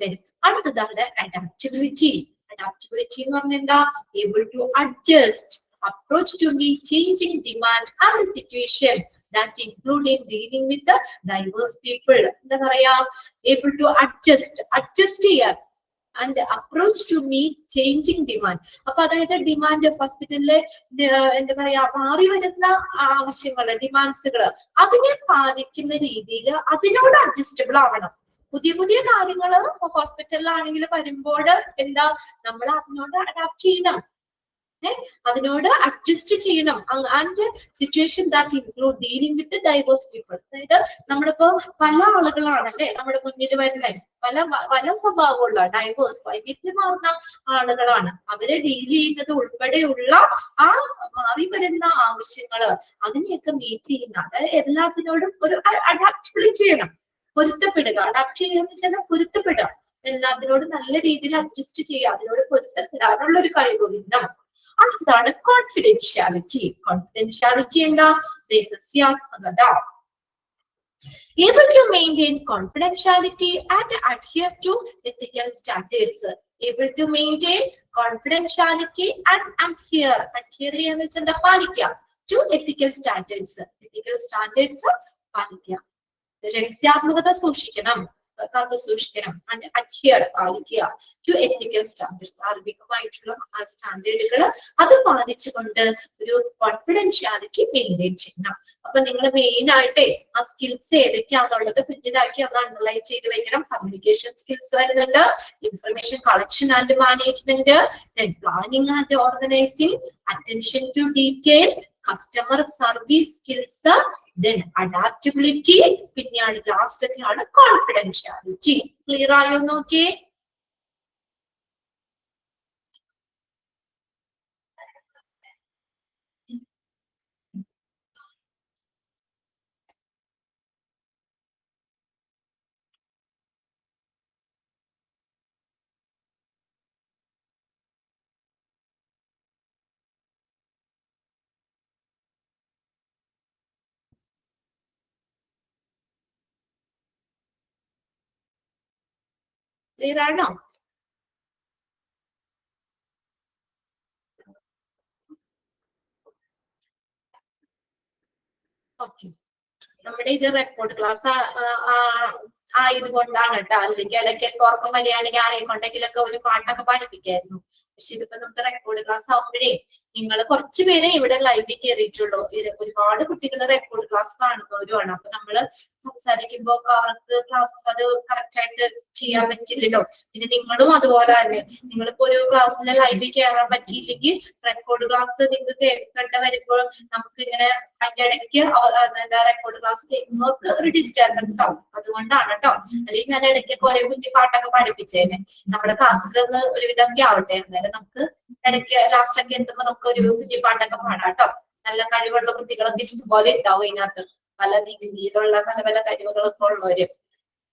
വരും. അടുത്തതാണ് അഡാപ്റ്റബിലിറ്റി. അഡാപ്റ്റബിലിറ്റി എന്ന് പറഞ്ഞാൽ എന്താ? Able to adjust approach to meet changing demand and situation that including dealing with diverse people. എന്താ പറയാ? ഏബിൾ ടു അഡ്ജസ്റ്റ് ചെയ്യാൻ and approach to meet changing demand. അപ്പൊ അതായത് ഡിമാൻഡ് ഹോസ്പിറ്റലിലെ എന്താ പറയാ മാറി വരുന്ന ആവശ്യങ്ങള്, ഡിമാൻഡ്സുകള് അതിനെ പാലിക്കുന്ന രീതിയിൽ അതിനോട് അഡ്ജസ്റ്റബിൾ ആവണം. പുതിയ പുതിയ കാര്യങ്ങള് ഹോസ്പിറ്റലിലാണെങ്കിൽ വരുമ്പോൾ എന്താ നമ്മൾ അതിനോട് അഡാപ്റ്റ് ചെയ്യണം, അതിനോട് അഡ്ജസ്റ്റ് ചെയ്യണം. And situation that include dealing with diverse people. അതായത് നമ്മളിപ്പോ പല ആളുകളാണല്ലേ നമ്മുടെ മുന്നിൽ വരുന്നത്, പല സ്വഭാവമുള്ള ഡൈവേഴ്സ് വൈവിധ്യമാർന്ന ആളുകളാണ്. അവരെ ഡീൽ ചെയ്യുന്നത് ഉൾപ്പെടെയുള്ള ആ മാറി വരുന്ന ആവശ്യങ്ങള് അതിനെയൊക്കെ മീറ്റ് ചെയ്യുന്ന, അതായത് എല്ലാത്തിനോടും ഒരു അഡാപ്റ്റബിലിറ്റി ചെയ്യണം, പൊരുത്തപ്പെടുക. അഡാപ്റ്റ് ചെയ്യുക വെച്ചാൽ പൊരുത്തപ്പെടുക, എല്ലാത്തിനോട് നല്ല രീതിയിൽ അഡ്ജസ്റ്റ് ചെയ്യുക, അതിനോട് പൊരുത്തപ്പെടാനുള്ള ഒരു കഴിവ് വേണം. അടുത്തതാണ് കോൺഫിഡൻഷ്യാലിറ്റി. കോൺഫിഡൻഷ്യാലിറ്റി എന്താ? രഹസ്യാത്മകത. Able to maintain confidentiality and adhere to ethical standards. Able to maintain confidentiality and adhere ചെയ്യാന്ന് വെച്ചാൽ എന്താ? പാലിക്കുക. To ethical standards. Ethical standards പാലിക്കുക. രഹസ്യാത്മകത സൂക്ഷിക്കണം, കാത്തു സൂക്ഷിക്കണം. അഡ്ഹിയർ പാലിക്കുക ടു എത്തിക്കൽ സ്റ്റാൻഡേർഡ്സ്, ധാർമ്മികമായിട്ടുള്ള സ്റ്റാൻഡേർഡുകൾ അത് പാലിച്ചുകൊണ്ട് ഒരു കോൺഫിഡൻഷ്യാലിറ്റി മെയിൻറ്റെയിൻ ചെയ്യണം. അപ്പൊ നിങ്ങൾ മെയിൻ ആയിട്ട് ആ സ്കിൽസ് ഏതൊക്കെയാണെന്നുള്ളത് കുഞ്ഞിതാക്കി അത് അണ്ടർലൈൻ ചെയ്ത് വെക്കണം. കമ്മ്യൂണിക്കേഷൻ സ്കിൽസ് വരുന്നുണ്ട്, information collection and management, planning and organising, attention to detail, customer service skills, then adaptability, പിന്നെയാണ് ലാസ്റ്റ് ഒക്കെയാണ് കോൺഫിഡൻഷ്യാലിറ്റി. ക്ലിയർ ആയോ നോക്കിയേ? ക്ലിയർ ആണോ? ഓക്കെ, നമ്മുടെ ഇത് റെക്കോർഡ് ക്ലാസ് ആയതുകൊണ്ടാണ് കേട്ടോ. അല്ലെങ്കിൽ ഇടയ്ക്കൊക്കെ ഉറക്കം വരികയാണെങ്കിൽ ആരെയും കൊണ്ടെങ്കിലൊക്കെ ഒരു പാട്ടൊക്കെ പഠിപ്പിക്കായിരുന്നു. പക്ഷെ ഇതിപ്പോ നമുക്ക് റെക്കോർഡ് ക്ലാസ് ആവുമ്പോഴേ നിങ്ങൾ കുറച്ചുപേരെ ഇവിടെ ലൈവിൽ കയറിയിട്ടുള്ളൂ. ഒരുപാട് കുട്ടികൾ റെക്കോർഡ് ക്ലാസ് കാണുന്നവരുമാണ്. അപ്പൊ നമ്മള് സംസാരിക്കുമ്പോ അവർക്ക് ക്ലാസ് അത് കറക്റ്റ് ആയിട്ട് ചെയ്യാൻ പറ്റില്ലല്ലോ. പിന്നെ നിങ്ങളും അതുപോലെ തന്നെ, നിങ്ങളിപ്പോ ഒരു ക്ലാസ്സിൽ ലൈവിൽ കയറാൻ പറ്റിയില്ലെങ്കിൽ റെക്കോർഡ് ക്ലാസ് നിങ്ങൾക്ക് കേൾക്കേണ്ട വരുമ്പോൾ നമുക്ക് ഇങ്ങനെ അതിന്റെ ഇടയ്ക്ക് എന്താ റെക്കോർഡ് ക്ലാസ് കേൾക്കുന്നവർക്ക് ഒരു ഡിസ്റ്റർബൻസ് ആവും. അതുകൊണ്ടാണ് കേട്ടോ. അല്ലെങ്കിൽ ഞാൻ ഇടയ്ക്കൊക്കെ ഒരേ കുഞ്ഞി പാട്ടൊക്കെ പഠിപ്പിച്ചേനെ. നമ്മുടെ ക്ലാസ്സിൽ ഒന്ന് ഒരുവിധമൊക്കെ ആവട്ടെ. എന്നാലും നമുക്ക് ഇടയ്ക്ക് ലാസ്റ്റ് ഒക്കെ എത്തുമ്പോ നമുക്ക് ഒരു കുഞ്ഞി പാട്ടൊക്കെ പാടാം കേട്ടോ. നല്ല കഴിവുള്ള കുട്ടികളൊക്കെ ഇഷ്ടംപോലെ ഉണ്ടാവും ഇതിനകത്ത്, പല രീതിയിലുള്ള പല പല കഴിവുകളൊക്കെ ഉള്ളവര്.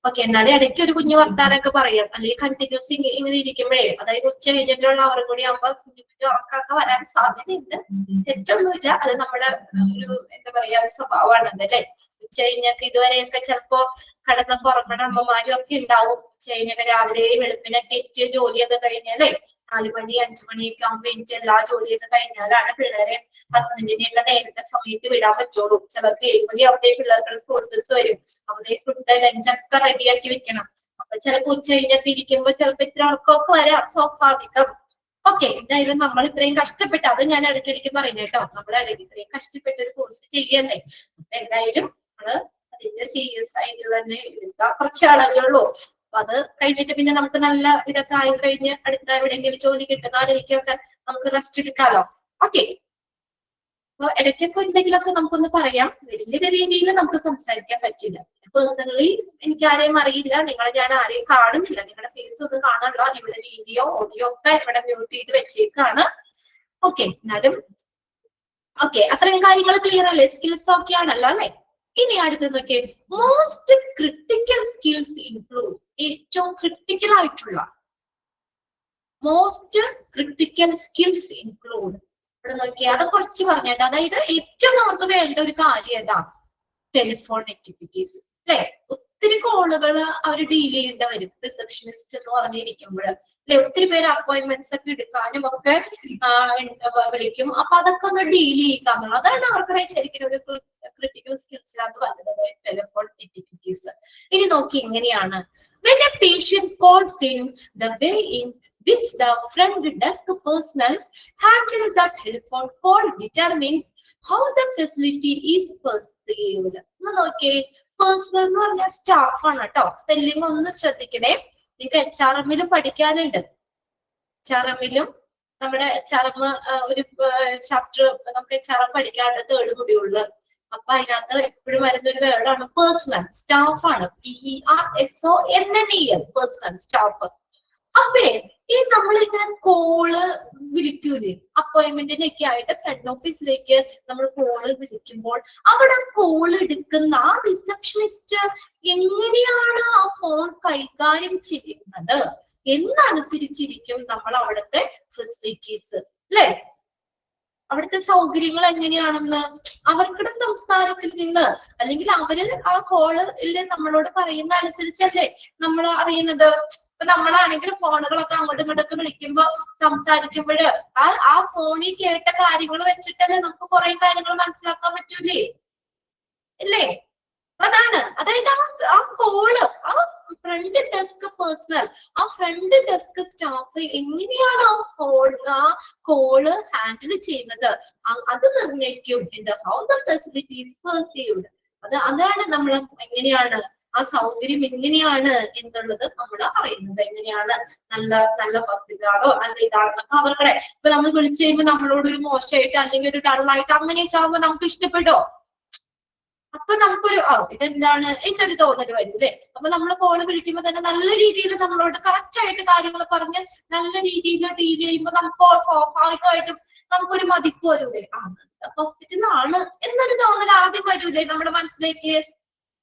ഓക്കെ, എന്നാലും ഇടയ്ക്ക് ഒരു കുഞ്ഞു വർത്താനൊക്കെ പറയാം. അല്ലെങ്കിൽ കണ്ടിന്യൂസ് ഇങ്ങനെ ഇരിക്കുമ്പോഴേ, അതായത് ഉച്ച കഴിഞ്ഞിട്ടുള്ള അവരും കൂടി ആകുമ്പോ കുഞ്ഞു കുഞ്ഞു ഉറക്കമൊക്കെ വരാൻ സാധ്യതയുണ്ട്. തെറ്റൊന്നുമില്ല, അത് നമ്മുടെ ഒരു എന്താ പറയാ സ്വഭാവമാണ് അല്ലേ. ഉച്ച കഴിഞ്ഞൊക്കെ ഇതുവരെയൊക്കെ ചിലപ്പോ കിടന്നൊക്കെ ഉറങ്ങണ അമ്മമാരും ഒക്കെ ഉണ്ടാവും. ഉച്ച കഴിഞ്ഞൊക്കെ രാവിലെ വെളുപ്പിനൊക്കെ എത്തിയ ജോലിയൊക്കെ കഴിഞ്ഞാലേ 4 മണി 5 മണിയൊക്കെ ആകുമ്പോ എനിക്ക് എല്ലാ ജോലിയൊക്കെ കഴിഞ്ഞാലാണ് പിള്ളേരെ ഹസ്ബൻഡിനെയൊക്കെ നേരത്തെ സമയത്ത് വിടാൻ പറ്റുള്ളൂ. ചിലർക്ക് 7 മണി ആവുമ്പോഴേ പിള്ളേർക്ക് സ്കൂൾ ബസ് വരും. അവരെ ഫുഡ് ലഞ്ചൊക്കെ റെഡിയാക്കി വെക്കണം. അപ്പൊ ചിലപ്പോ ഉച്ച കഴിഞ്ഞൊക്കെ ഇരിക്കുമ്പോ ചിലപ്പോ ഇത്ര ഉറക്കമൊക്കെ വരാം, സ്വാഭാവികം. ഓക്കെ, എന്തായാലും നമ്മൾ ഇത്രയും കഷ്ടപ്പെട്ട്, അത് ഞാൻ ഇടയ്ക്കിടയ്ക്ക് പറയുന്നത് കേട്ടോ, നമ്മൾ ഇത്രയും കഷ്ടപ്പെട്ട് ഒരു കോഴ്സ് ചെയ്യല്ലേ. അപ്പൊ എന്തായാലും നമ്മള് അതിന്റെ സീരിയസ് ആയിട്ട് തന്നെ കുറച്ച് ആളുകളുള്ളൂ. അപ്പൊ അത് കഴിഞ്ഞിട്ട് പിന്നെ നമുക്ക് നല്ല ഇതൊക്കെ ആയി കഴിഞ്ഞ് അടുത്ത എവിടെയെങ്കിലും ജോലി കിട്ടുന്നാലേക്കൊക്കെ നമുക്ക് റെസ്റ്റ് എടുക്കാലോ. ഓക്കെ, അപ്പൊ ഇടയ്ക്കൊക്കെ എന്തെങ്കിലുമൊക്കെ നമുക്കൊന്ന് പറയാം. വലിയ രീതിയിൽ നമുക്ക് സംസാരിക്കാൻ പറ്റില്ല. പേഴ്സണലി എനിക്ക് ആരെയും അറിയില്ല, നിങ്ങളെ ഞാൻ ആരെയും കാണുന്നില്ല, നിങ്ങളുടെ ഫേസ് ഒന്നും കാണാനല്ലോ. ഇവിടെ വീഡിയോ ഓഡിയോ ഒക്കെ ഇവിടെ മ്യൂട്ട് ചെയ്ത് വെച്ചേക്കാണ്. ഓക്കെ, എന്നാലും ഓക്കെ, അത്രയും കാര്യങ്ങൾ ക്ലിയർ അല്ലേ? സ്കിൽസ് ഒക്കെ ആണല്ലോ അല്ലെ? ഇനി അടുത്ത് നോക്കിയേ, മോസ്റ്റ് ക്രിട്ടിക്കൽ സ്കിൽസ് ഇൻക്ലൂഡ്, ഏറ്റവും ക്രിട്ടിക്കൽ ആയിട്ടുള്ള മോസ്റ്റ് ക്രിട്ടിക്കൽ സ്കിൽസ് ഇൻക്ലൂഡ്. ഇവിടെ നോക്കിയാൽ അത് കുറച്ച് പറഞ്ഞിട്ട്, അതായത് ഏറ്റവും നമുക്ക് വേണ്ട ഒരു കാര്യം ഏതാ? ടെലിഫോൺ ആക്ടിവിറ്റീസ് അല്ലെ. ഒത്തിരി കോളുകൾ അവർ ഡീൽ ചെയ്യേണ്ട വരും, റിസപ്ഷനിസ്റ്റ് എന്ന് പറഞ്ഞിരിക്കുമ്പോൾ അല്ലെ. ഒത്തിരി പേര് അപ്പോയിന്റ്മെന്റ്സ് ഒക്കെ എടുക്കാനും ഒക്കെ വിളിക്കും. അപ്പൊ അതൊക്കെ ഒന്ന് ഡീൽ ചെയ്യുക, അതാണ് അവർക്ക് ശരിക്കും ഒരു ക്രിട്ടിക്കൽ സ്കിൽസിനകത്ത് വരുന്നത്, ടെലിഫോൺ ആക്ടിവിറ്റീസ്. ഇനി നോക്കി എങ്ങനെയാണ്, when a patient calls in, the way in which the front desk personnel handle the telephone call determines how the facility is perceived. നോക്കിയേ, പേഴ്സണൽ എന്ന് പറഞ്ഞ സ്റ്റാഫ് ആണ് കേട്ടോ. സ്പെല്ലിംഗ് ഒന്ന് ശ്രദ്ധിക്കണേ. നിങ്ങൾക്ക് HRM-ലും പഠിക്കാനുണ്ട്. HRM-ലും നമ്മുടെ HRM ഒരു ചാപ്റ്റർ നമുക്ക് HRM പഠിക്കാനുണ്ട്, 3rd മൊഡ്യൂളില്. അപ്പൊ അതിനകത്ത് എപ്പോഴും വരുന്ന ഒരു വേർഡാണ് പേഴ്സണൽ. സ്റ്റാഫ് ആണ്, PERSONAL, പേഴ്സണൽ സ്റ്റാഫ്. അപ്പേ ഈ നമ്മളിങ്ങനെ കോള് വിളിക്കൂലേ, അപ്പോയിന്റ്മെന്റിനൊക്കെ ആയിട്ട് ഫ്രണ്ട് ഓഫീസിലേക്ക് നമ്മൾ കോള് വിളിക്കുമ്പോൾ അവിടെ കോൾ എടുക്കുന്ന ആ റിസപ്ഷനിസ്റ്റ് എങ്ങനെയാണ് ആ ഫോൺ കൈകാര്യം ചെയ്യുന്നത് എന്നനുസരിച്ചിരിക്കും നമ്മൾ അവിടുത്തെ ഫെസിലിറ്റീസ് അല്ലെ. അവിടുത്തെ സൗകര്യങ്ങൾ എങ്ങനെയാണെന്ന് അവരുടെ സംസ്ഥാനത്തിൽ നിന്ന്, അല്ലെങ്കിൽ അവര് ആ കോളിൽ നമ്മളോട് പറയുന്ന അനുസരിച്ചല്ലേ നമ്മൾ അറിയുന്നത്. ഇപ്പൊ നമ്മളാണെങ്കിൽ ഫോണുകളൊക്കെ അങ്ങോട്ടും ഇങ്ങോട്ടൊക്കെ വിളിക്കുമ്പോ സംസാരിക്കുമ്പോഴ് ആ ഫോണിൽ കേട്ട കാര്യങ്ങൾ വെച്ചിട്ടല്ലേ നമുക്ക് കുറെ കാര്യങ്ങൾ മനസ്സിലാക്കാൻ പറ്റൂലേ, അല്ലേ? അതാണ്, അതായത് ആ കോള്, ആ ഫ്രണ്ട് ഡെസ്ക് പേഴ്സണൽ, ആ ഫ്രണ്ട് ഡെസ്ക് സ്റ്റാഫ് എങ്ങനെയാണ് ആ കോള് ഹാൻഡിൽ ചെയ്യുന്നത്, അത് നിർണ്ണയിക്കും എന്താ ഹൗ ദ ഫെസിലിറ്റീസ് പെർസീവ്ഡ്. അതാണ് നമ്മൾ എങ്ങനെയാണ് ആ സൗകര്യം എങ്ങനെയാണ് എന്നുള്ളത് നമ്മൾ അറിയുന്നത്. എങ്ങനെയാണ് നല്ല നല്ല ഹോസ്പിറ്റലാണോ നല്ല ഇതാണെന്നൊക്കെ അവരുടെ ഇപ്പൊ നമ്മൾ വിളിച്ചു കഴിയുമ്പോൾ നമ്മളോട് ഒരു മോശമായിട്ട് അല്ലെങ്കിൽ ഒരു ഡള്ളായിട്ട് അങ്ങനെയൊക്കെ ആകുമ്പോൾ നമുക്ക് ഇഷ്ടപ്പെട്ടോ? അപ്പൊ നമുക്കൊരു ഇതെന്താണ് എന്നൊരു തോന്നൽ വരും അല്ലേ? അപ്പൊ നമ്മൾ കോള് വിളിക്കുമ്പോൾ തന്നെ നല്ല രീതിയിൽ നമ്മളോട് കറക്റ്റ് ആയിട്ട് കാര്യങ്ങൾ പറഞ്ഞ് നല്ല രീതിയിൽ ഡീൽ ചെയ്യുമ്പോൾ നമുക്ക് സ്വാഭാവികമായിട്ടും നമുക്കൊരു മതിപ്പ് വരൂലേ, ഹോസ്പിറ്റലാണ് എന്നൊരു തോന്നൽ ആദ്യം വരൂലേ നമ്മുടെ മനസ്സിലേക്ക്?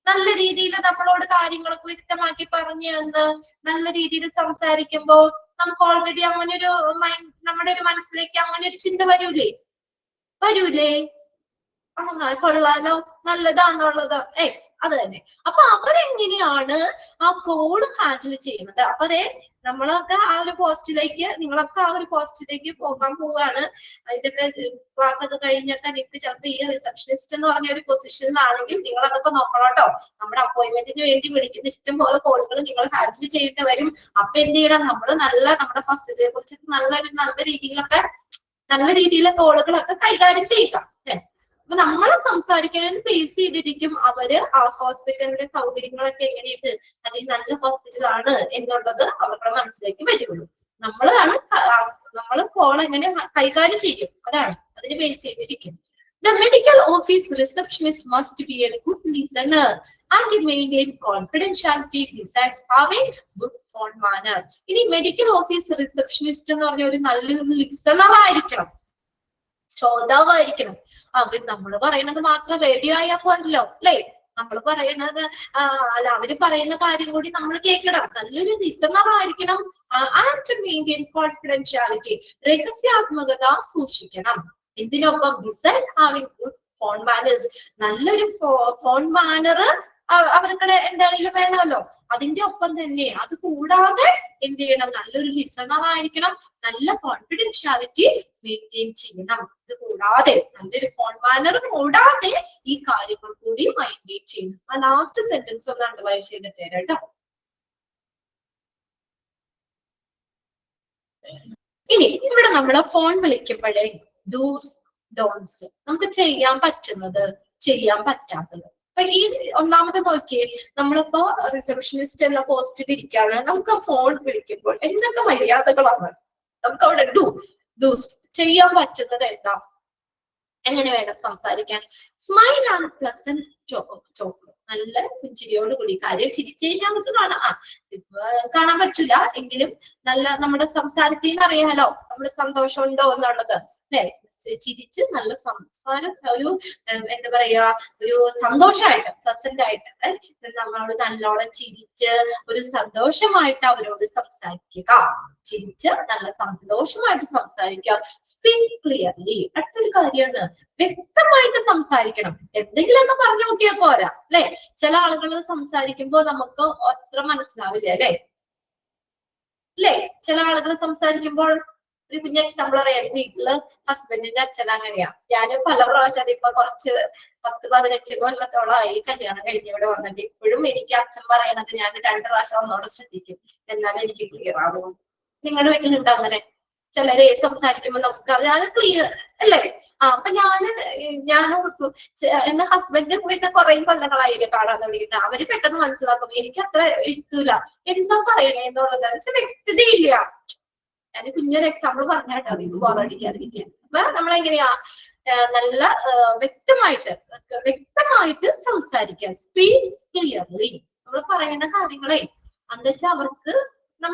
നല്ല രീതിയിൽ നമ്മളോട് കാര്യങ്ങളൊക്കെ വ്യക്തമാക്കി പറഞ്ഞു തന്ന് നല്ല രീതിയിൽ സംസാരിക്കുമ്പോ നമുക്ക് ഓൾറെഡി അങ്ങനെ ഒരു നമ്മുടെ ഒരു മനസ്സിലേക്ക് അങ്ങനെ ഒരു ചിന്ത വരൂലേ? കൊള്ളാലോ, നല്ലതാന്നുള്ളത്. അത് തന്നെ. അപ്പൊ അവരെങ്ങനെയാണ് ആ കോഡ് ഹാൻഡിൽ ചെയ്യുന്നത്? അപ്പൊ അതെ, നമ്മളൊക്കെ ആ ഒരു പോസ്റ്റിലേക്ക്, നിങ്ങളൊക്കെ ആ ഒരു പോസ്റ്റിലേക്ക് പോകാൻ പോവുകയാണ്. ഇതൊക്കെ ക്ലാസ് ഒക്കെ കഴിഞ്ഞൊക്കെ നിങ്ങൾക്ക് ചിലപ്പോൾ ഈ റിസപ്ഷനിസ്റ്റ് എന്ന് പറഞ്ഞ ഒരു പൊസിഷനിലാണെങ്കിൽ നിങ്ങൾ അതൊക്കെ നോക്കണം കേട്ടോ. നമ്മുടെ അപ്പോയിന്റ്മെന്റിന് വേണ്ടി വിളിക്കുന്ന ഇഷ്ടം പോലെ കോളുകൾ നിങ്ങൾ ഹാൻഡിൽ ചെയ്യേണ്ടി വരും. അപ്പൊ എന്ത് ചെയ്യണം, നമ്മൾ നമ്മുടെ ഫസ്റ്റിനെ കുറിച്ച് നല്ല രീതിയിലെ കോളുകളൊക്കെ കൈകാര്യം ചെയ്യുക. അപ്പൊ നമ്മൾ സംസാരിക്കണത് ബേസ് ചെയ്തിരിക്കും അവര് ആ ഹോസ്പിറ്റലിന്റെ സൗകര്യങ്ങളൊക്കെ എങ്ങനെയുണ്ട്, അല്ലെങ്കിൽ നല്ല ഹോസ്പിറ്റലാണ് എന്നുള്ളത് അവരുടെ മനസ്സിലേക്ക് വരുള്ളൂ. നമ്മൾ കോൾ എങ്ങനെ കൈകാര്യം ചെയ്യും, അതാണ് അതിന് ബേസ് ചെയ്തിരിക്കും. The medical office receptionist must be a good listener and maintain confidentiality besides having good phone manner. ഇനി മെഡിക്കൽ ഓഫീസ് റിസപ്ഷനിസ്റ്റ് എന്ന് പറഞ്ഞ ഒരു നല്ലൊരു ലിസണർ ആയിരിക്കണം, ശ്രോതാവായിരിക്കണം. നമ്മൾ പറയുന്നത് മാത്രം റേഡിയോ ആയാൽ പോരല്ലോ അല്ലേ? നമ്മൾ പറയുന്നത് അല്ല, അവര് പറയുന്ന കാര്യം കൂടി നമ്മൾ കേൾക്കണം. നല്ലൊരു ലിസണർ ആയിരിക്കണം. ആൻഡ് മെയിൻറ്റെയിൻ കോൺഫിഡൻഷ്യാലിറ്റി, രഹസ്യാത്മകത സൂക്ഷിക്കണം. ഇതിനൊപ്പം beside having good phone manners, നല്ലൊരു ഫോൺ മാനർ അവർക്ക് എന്തായാലും വേണമല്ലോ. അതിന്റെ ഒപ്പം തന്നെ അത് കൂടാതെ എന്ത് ചെയ്യണം, നല്ലൊരു ലിസണർ ആയിരിക്കണം, നല്ല കോൺഫിഡൻഷ്യാലിറ്റി മെയിൻറ്റെയിൻ ചെയ്യണം. ഇത് കൂടാതെ നല്ലൊരു ഫോൺ മാനർ കൂടാതെ ഈ കാര്യങ്ങൾ കൂടി മെയിൻറ്റെയിൻ ചെയ്യണം. ആ ലാസ്റ്റ് സെന്റൻസ് ഒന്ന് അണ്ടർലൈൻ ചെയ്തിട്ട് കേട്ടോ. ഇനി ഇവിടെ നമ്മള് ഫോൺ വിളിക്കുമ്പോഴേ ഡൂസ് ഡോൺസ്, നമുക്ക് ചെയ്യാൻ പറ്റുന്നത് ചെയ്യാൻ പറ്റാത്തത്. അപ്പൊ ഈ ഒന്നാമത് നോക്കിയേ, നമ്മളിപ്പോ റിസപ്ഷനിസ്റ്റ് എന്ന പോസ്റ്റിൽ ഇരിക്കുകയാണ്. നമുക്ക് ഫോൺ വിളിക്കുമ്പോൾ എന്തൊക്കെ മര്യാദകളാണ് നമുക്ക് അവിടെ ഡൂസ് ചെയ്യാൻ പറ്റുന്നത്? എന്താ, എങ്ങനെ വേണം സംസാരിക്കാൻ? സ്മൈൽ ആൻഡ് പ്ലസന്റ് ടോക്ക്, നല്ല പുഞ്ചിരിയോട് കൂടി, കാര്യം ചിരിച്ചു കഴിഞ്ഞാൽ നമുക്ക് കാണാൻ പറ്റില്ല എങ്കിലും നല്ല നമ്മുടെ സംസാരത്തിൽ നിന്ന് അറിയാലോ നമ്മൾ സന്തോഷമുണ്ടോ എന്നുള്ളത് അല്ലെ? ചിരിച്ച് നല്ല സംസാരം, ഒരു എന്താ പറയാ, ഒരു സന്തോഷമായിട്ട് പ്ലസന്റ് ആയിട്ട് നമ്മളോട് നല്ലോണം ചിരിച്ച് ഒരു സന്തോഷമായിട്ട് അവരോട് സംസാരിക്കുക. ചിരിച്ച് നല്ല സന്തോഷമായിട്ട് സംസാരിക്കുക. സ്പീക്ക് ക്ലിയർലി, അടുത്തൊരു കാര്യമാണ് വ്യക്തമായിട്ട് സംസാരിക്കണം. എന്തെങ്കിലും ഒന്ന് പറഞ്ഞു നോക്കിയാൽ പോരാ അല്ലെ? ചില ആളുകൾ സംസാരിക്കുമ്പോൾ നമുക്ക് അത്ര മനസ്സിലാവില്ല അല്ലെ? ചില ആളുകൾ സംസാരിക്കുമ്പോൾ, ഒരു കുഞ്ഞ് എക്സാമ്പിൾ പറയാം. വീട്ടില് ഹസ്ബൻഡിന്റെ അച്ഛൻ അങ്ങനെയാ. ഞാൻ പല പ്രാവശ്യം ഇപ്പൊ കുറച്ച് 10-15 കൊല്ലത്തോളമായി കല്യാണം കഴിഞ്ഞ് ഇവിടെ വന്നിട്ട് ഇപ്പോഴും എനിക്ക് അച്ഛൻ പറയണത് ഞാൻ 2 പ്രാവശ്യം ഒന്നോടെ ശ്രദ്ധിക്കും, എന്നാലും എനിക്ക് ക്ലിയർ ആവും. നിങ്ങളുടെ വീട്ടിലുണ്ടോ അങ്ങനെ? ചിലരെ സംസാരിക്കുമ്പോൾ നമുക്ക് അത് ക്ലിയർ അല്ലേ? അപ്പൊ ഞാൻ ഓർക്കും, എന്റെ ഹസ്ബൻഡ് പിന്നെ കുറെ കൊല്ലങ്ങളായില്ലേ കാണാൻ തുടങ്ങിയിട്ട്. അവര് പെട്ടെന്ന് മനസ്സിലാക്കും, എനിക്ക് അത്ര എത്തൂല എന്താ പറയണേ എന്നുള്ളത്, വ്യക്തതയില്ല. ഞാൻ കുഞ്ഞൊരു എക്സാമ്പിൾ പറഞ്ഞാട്ടോ, ഇത് ബോറടിക്കാതിരിക്കാൻ. അപ്പൊ നമ്മളെങ്ങനെയാ നല്ല വ്യക്തമായിട്ട് സംസാരിക്കുക. സ്പീക്ക് ക്ലിയർലി, നമ്മൾ പറയുന്ന കാര്യങ്ങളെ എന്താ വെച്ചാൽ അവർക്ക്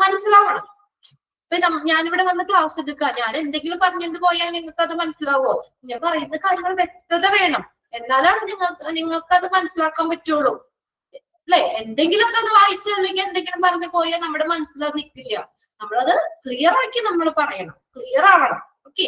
മനസ്സിലാവണം. ഇപ്പൊ ഞാനിവിടെ വന്ന് ക്ലാസ് എടുക്കുക, ഞാൻ എന്തെങ്കിലും പറഞ്ഞിട്ട് പോയാൽ നിങ്ങൾക്ക് അത് മനസ്സിലാവോ? ഞാൻ പറയുന്ന കാര്യങ്ങൾ വ്യക്തത വേണം, എന്നാലാണ് നിങ്ങൾക്ക് അത് മനസ്സിലാക്കാൻ പറ്റുള്ളൂ അല്ലെ? എന്തെങ്കിലുമൊക്കെ അത് വായിച്ച് അല്ലെങ്കിൽ എന്തെങ്കിലും പറഞ്ഞു പോയാൽ നമ്മുടെ മനസ്സിലത് നിൽക്കില്ല. നമ്മളത് ക്ലിയർ ആക്കി നമ്മൾ പറയണം, ക്ലിയർ ആവണം. ഓക്കെ,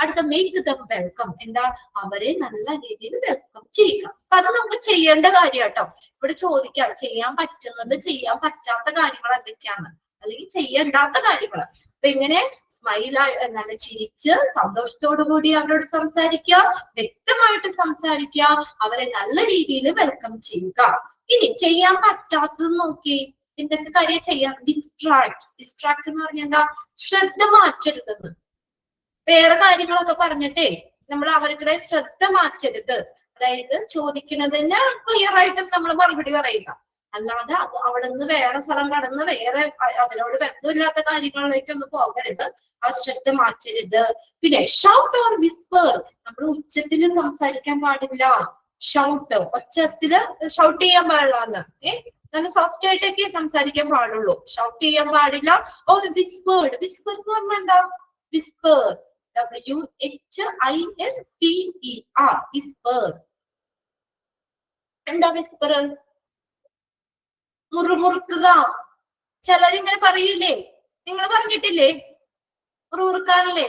അടുത്ത മേക്ക് ദം വെൽക്കം, എന്താ, അവരെ നല്ല രീതിയിൽ വെൽക്കം ചെയ്യുക. അപ്പൊ അത് നമുക്ക് ചെയ്യേണ്ട കാര്യം കേട്ടോ. ഇവിടെ ചോദിക്കാം ചെയ്യാൻ പറ്റുന്നത് ചെയ്യാൻ പറ്റാത്ത കാര്യങ്ങൾ എന്തൊക്കെയാണ്. അല്ലെങ്കിൽ ചെയ്യണ്ടാത്ത കാര്യങ്ങൾ. അപ്പൊ ഇങ്ങനെ സ്മൈൽ നല്ല ചിരിച്ച് സന്തോഷത്തോടു കൂടി അവരോട് സംസാരിക്കുക, വ്യക്തമായിട്ട് സംസാരിക്കുക, അവരെ നല്ല രീതിയിൽ വെൽക്കം ചെയ്യുക. ഇനി ചെയ്യാൻ പറ്റാത്തത് നോക്കി, എന്തൊക്കെ കാര്യം ചെയ്യാം? ഡിസ്ട്രാക്ട് എന്ന് പറഞ്ഞാൽ എന്താ? ശ്രദ്ധ മാറ്റരുതെന്ന്. വേറെ കാര്യങ്ങളൊക്കെ പറഞ്ഞിട്ടേ നമ്മൾ അവരുടെ ശ്രദ്ധ മാറ്റരുത്. അതായത് ചോദിക്കുന്നതിന് ക്ലിയർ ആയിട്ടും നമ്മൾ മറുപടി പറയുക, അല്ലാതെ അവിടെ നിന്ന് വേറെ സ്ഥലം കടന്ന് വേറെ അതിനോട് ബന്ധമില്ലാത്ത കാര്യങ്ങളിലേക്കൊന്നും പോകരുത്. ആ ശ്രദ്ധ മാറ്റരുത്. പിന്നെ ഷൗട്ട് ഓർ വിസ്പർ, നമ്മൾ ഉച്ചത്തില് സംസാരിക്കാൻ പാടില്ല. ഷൗട്ട്, ഒച്ചത്തില് ഷൗട്ട് ചെയ്യാൻ പാടില്ല. നല്ല സോഫ്റ്റ് ആയിട്ടൊക്കെ സംസാരിക്കാൻ പാടുള്ളൂ, ഷൗട്ട് ചെയ്യാൻ പാടില്ല. ഓർ വിസ്പേർഡ്, വിസ്പർ എന്ന് പറഞ്ഞാൽ എന്താ? Whisper, WHISPER, Whisper. എന്താ വിസ്പർ? മുറുമുറുക്കുക. ചിലരിങ്ങനെ പറയില്ലേ, നിങ്ങൾ പറഞ്ഞിട്ടില്ലേ മുറുമുറുക്കാറില്ലേ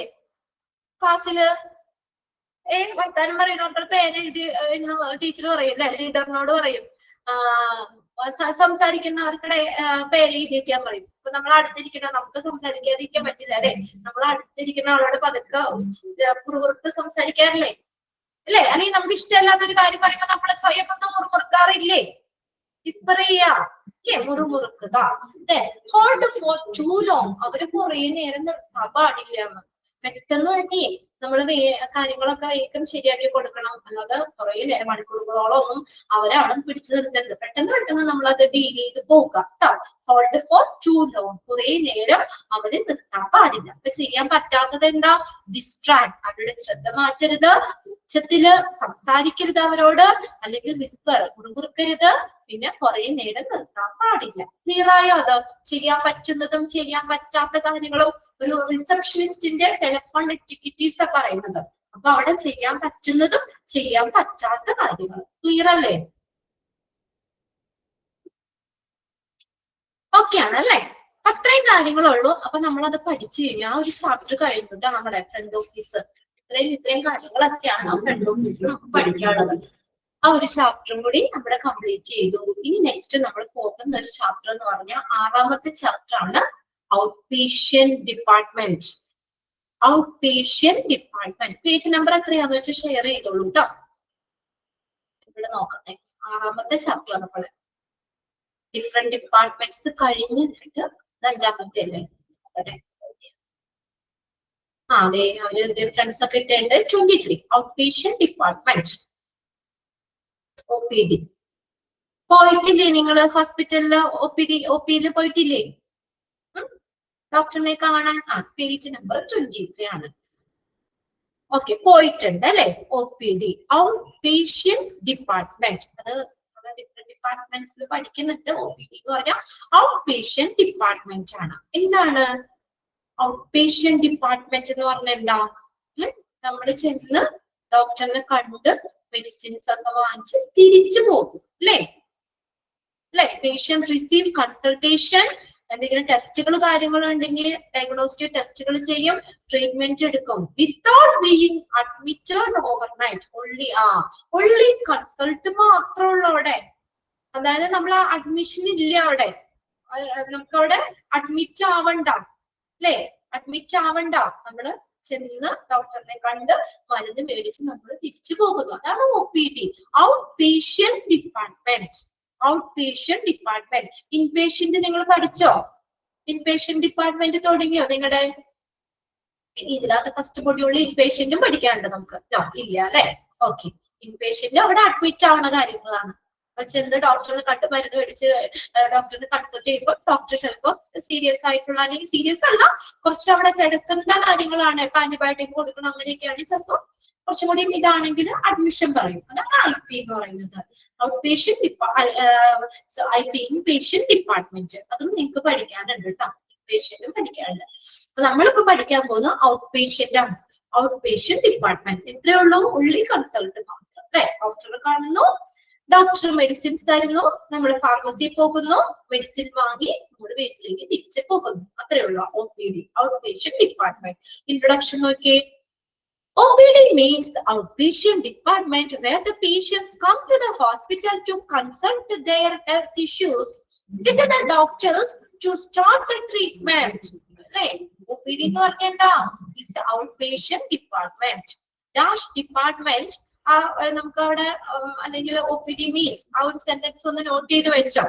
ക്ലാസ്സില്? വർത്താനം പറയുന്നവർക്ക് പേര് ടീച്ചർ പറയും അല്ലെ, ലീഡറിനോട് പറയും. സംസാരിക്കുന്നവർക്കിടെ പേര് എഴുതിയിരിക്കാൻ പറയും. ഇപ്പൊ നമ്മൾ അടുത്തിരിക്കുന്ന, നമുക്ക് സംസാരിക്കാതിരിക്കാൻ പറ്റില്ല അല്ലെ, നമ്മൾ അടുത്തിരിക്കുന്ന ആളോട് പതുക്കെ മുറുമുറുത്ത് സംസാരിക്കാറില്ലേ അല്ലെ? അല്ലെങ്കിൽ നമുക്ക് ഇഷ്ടമല്ലാത്തൊരു കാര്യം പറയുമ്പോൾ നമ്മൾ സ്വയം ഒന്നും മുറുമുറുക്കാറില്ലേ? വിസ്പർ ചെയ്യുക, മുറുമുറുക്കുക. ഹോൾഡ് ഫോർ ടു ലോങ്, അവര് കുറെ നേരം നിർത്താൻ പാടില്ല. പെട്ടെന്ന് തന്നെ നമ്മൾ കാര്യങ്ങളൊക്കെ വേഗം ശരിയാക്കി കൊടുക്കണം. അല്ലാതെ കുറെ നേരം മണിക്കൂറുകളോളം ഒന്നും അവരാണ് പിടിച്ചു നിർത്തരുത്. പെട്ടെന്ന് നമ്മൾ അത് ഡീൽ ചെയ്ത് പോകുക കേട്ടോ. ഹോൾഡ് ഫോർ ടു ലോങ്, കുറെ നേരം അവര് നിർത്താൻ പാടില്ല. അപ്പൊ ചെയ്യാൻ പറ്റാത്തത് എന്താ? ഡിസ്ട്രാക്ട്, അവരുടെ ശ്രദ്ധ മാറ്റരുത്, ഉച്ചത്തില് സംസാരിക്കരുത് അവരോട്, അല്ലെങ്കിൽ വിസ്പർ, മുറുമുറുക്കരുത്, പിന്നെ കുറെ നേരം നിർത്താൻ പാടില്ല. ക്ലിയർ ആയോ? അത് ചെയ്യാൻ പറ്റുന്നതും ചെയ്യാൻ പറ്റാത്ത കാര്യങ്ങളും ഒരു റിസപ്ഷനിസ്റ്റിന്റെ ടെലിഫോൺ എറ്റിക്യൂട്ടീസ് പറയുന്നത്. അപ്പൊ അവിടെ ചെയ്യാൻ പറ്റുന്നതും ചെയ്യാൻ പറ്റാത്ത കാര്യങ്ങൾ. ക്ലിയർ അല്ലേ? ഓക്കെ ആണല്ലേ? അത്രയും കാര്യങ്ങളുള്ളൂ. അപ്പൊ നമ്മളത് പഠിച്ചു കഴിഞ്ഞാൽ ആ ഒരു ചാപ്റ്റർ കഴിഞ്ഞിട്ടാ നമ്മുടെ ഫ്രണ്ട് ഓഫീസ്. ഇത്രയും കാര്യങ്ങളൊക്കെയാണ് ഫ്രണ്ട് ഓഫീസ് നമുക്ക് പഠിക്കാനുള്ളത്. ആ ഒരു ചാപ്റ്ററും കൂടി നമ്മുടെ കംപ്ലീറ്റ് ചെയ്തു. ഇനി നെക്സ്റ്റ് നമ്മൾ പോകുന്ന ഒരു ചാപ്റ്റർ എന്ന് പറഞ്ഞാൽ 6ാമത്തെ ചാപ്റ്റർ ആണ് out patient department. Out patient department. Page number എത്രയാന്ന് വെച്ചാൽ ഷെയർ ചെയ്തോളൂ കേട്ടോ. ഇവിടെ നോക്കട്ടെ, 6ാമത്തെ ചാപ്റ്റർ നമ്മള് ഡിഫറെന്റ് ഡിപ്പാർട്ട്മെന്റ്സ് കഴിഞ്ഞിട്ട് 5ാമത്തെ അല്ലേ? അതെ, അവര് ഫ്രണ്ട്സ് ഒക്കെ ഇട്ടുണ്ട്. 23 ഔട്ട് പേഷ്യന്റ് ഡിപ്പാർട്ട്മെന്റ്, OPD. പോയിട്ടില്ലേ നിങ്ങൾ ഹോസ്പിറ്റലില്? OPയിൽ പോയിട്ടില്ലേ ഡോക്ടറിനെ കാണാൻ? പേജ് നമ്പർ 23 ആണ്. ഓക്കെ, പോയിട്ടുണ്ട് അല്ലെ? OPD, out patient department. അത് ഡിഫറെന്റ് ഡിപ്പാർട്ട്മെന്റ്സിൽ പഠിക്കുന്നുണ്ട്. OPD എന്ന് പറഞ്ഞാൽ ഔട്ട് പേഷ്യന്റ് ഡിപ്പാർട്ട്മെന്റ് ആണ്. എന്താണ് ഔട്ട് പേഷ്യന്റ് ഡിപ്പാർട്ട്മെന്റ് എന്ന് പറഞ്ഞാൽ? എന്താ? നമ്മൾ ചെന്ന് ഡോക്ടറിനെ കണ്ട് മെഡിസിൻസ് ഒക്കെ വാങ്ങിച്ച് തിരിച്ചു പോകും അല്ലേ? പേഷ്യന്റ് റിസീവ് കൺസൾട്ടേഷൻ, എന്തെങ്കിലും ടെസ്റ്റുകൾ കാര്യങ്ങളും ഉണ്ടെങ്കിൽ ഡയഗ്നോസ്റ്റിക് ടെസ്റ്റുകൾ ചെയ്യും, ട്രീറ്റ്മെന്റ് എടുക്കും. Without being admitted overnight. Only consult മാത്രമേ ഉള്ളൂ അവിടെ. അതായത് നമ്മൾ അഡ്മിഷൻ ഇല്ല അവിടെ, നമുക്ക് അവിടെ അഡ്മിറ്റ് ആവണ്ട അല്ലേ? അഡ്മിറ്റ് ആവണ്ട, നമ്മള് ചെന്ന് ഡോക്ടറിനെ കണ്ട് മരുന്ന് മേടിച്ച് നമ്മൾ തിരിച്ചു പോകുന്നു. അതാണ് OPD, out patient department. Out patient department. Inpatient നിങ്ങൾ പഠിച്ചോ? ഇൻപേഷ്യന്റ് ഡിപ്പാർട്ട്മെന്റ് തുടങ്ങിയോ നിങ്ങളുടെ? ഇതിനകത്ത് ഫസ്റ്റ് മൊഡ്യൂളിൽ ഇൻപേഷ്യന്റും പഠിക്കാനുണ്ട് നമുക്ക്. ഇല്ല അല്ലെ? ഓക്കെ, ഇൻപേഷ്യന്റ് അവിടെ അഡ്മിറ്റ് ആവുന്ന കാര്യങ്ങളാണ്. ചെന്ന് ഡോക്ടറിനെ കണ്ട് മരുന്ന് മേടിച്ച് ഡോക്ടറിനെ കൺസൾട്ട് ചെയ്യുമ്പോൾ ഡോക്ടർ ചിലപ്പോൾ സീരിയസ് ആയിട്ടുള്ള, അല്ലെങ്കിൽ സീരിയസ് അല്ല, കുറച്ച് അവിടെ കിടക്കുന്ന കാര്യങ്ങളാണ്, ഇപ്പൊ ആന്റിബയോട്ടിക് കൊടുക്കണം അങ്ങനെയൊക്കെയാണെങ്കിൽ ചിലപ്പോൾ കുറച്ചും കൂടി ഇതാണെങ്കിൽ അഡ്മിഷൻ പറയും. അതാണ് IP എന്ന് പറയുന്നത്, ഔട്ട് പേഷ്യന്റ് ഇൻപേഷ്യന്റ് ഡിപ്പാർട്ട്മെന്റ്. അതും നിങ്ങൾക്ക് പഠിക്കാനുണ്ട് കേട്ടോ, ഇൻപേഷ്യന്റും പഠിക്കാനുണ്ട്. അപ്പൊ നമ്മളിപ്പോ പഠിക്കാൻ പോകുന്ന ഔട്ട് പേഷ്യന്റ് ആണ്. ഔട്ട് പേഷ്യന്റ് ഡിപ്പാർട്ട്മെന്റ് ഇത്രയേ ഉള്ളൂ, ഉള്ളി കൺസൾട്ട് മാത്രം അല്ലെ? ഡോക്ടറെ കാണുന്നു, ഡോക്ടർ മെഡിസിൻസ് തരുന്നു, നമ്മൾ ഫാർമസിയിൽ പോകുന്നു, മെഡിസിൻ വാങ്ങി നമ്മുടെ വീട്ടിലേക്ക് തിരിച്ചു പോകുന്നു. അത്രയേ ഉള്ളൂ OPD, out patient department. Introduction നോക്കിയേ. OPD means outpatient department where the patients come to the hospital to consult their health issues with the doctors to start the treatment. അല്ലേ? OPD എന്ന് പറഞ്ഞാൽ എന്താ? Is the outpatient department. Dash department നമുക്ക് അവിടെ അല്ലെങ്കിൽ OPD means ആ ഒരു സെന്റൻസ് ഒന്ന് നോട്ട് ചെയ്ത് വെച്ചോ.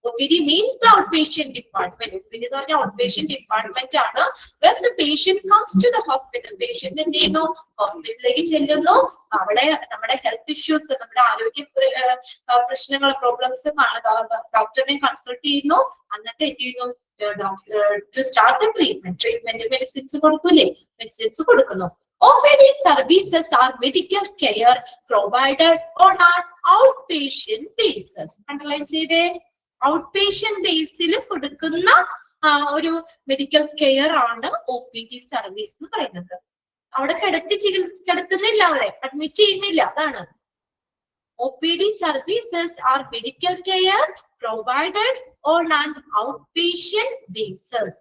OPD means the outpatient department. OPD എന്ന് പറഞ്ഞാൽ outpatient department ആണ്. When the patient comes to the hospital, patient എന്ത് ചെയ്യുന്നു? ഹോസ്പിറ്റലിലേക്ക് ചെല്ലുന്നു. അവിടെ നമ്മുടെ ഹെൽത്ത് ഇഷ്യൂസ്, നമ്മുടെ ആരോഗ്യ പ്രശ്നങ്ങൾ, പ്രോബ്ലംസ് ഡോക്ടറിനെ കൺസൾട്ട് ചെയ്യുന്നു. എന്നിട്ട് എന്ത് ചെയ്യുന്നു? To start the treatment. Medicines കൊടുക്കൂലേ? മെഡിസിൻസ് കൊടുക്കുന്നു. OPD services are medical care provided on an outpatient basis. Underline ചെയ്തേ. ഔട്ട്പേഷ്യന്റ് ബേസിൽ കൊടുക്കുന്ന ഒരു മെഡിക്കൽ കെയർ ആണ് OPD സർവീസ് എന്ന് പറയുന്നത്. അവിടെ കിടത്തുന്നില്ല, അവരെ അഡ്മിറ്റ് ചെയ്യുന്നില്ല. അതാണ് OPD services are medical care provided on an outpatient basis.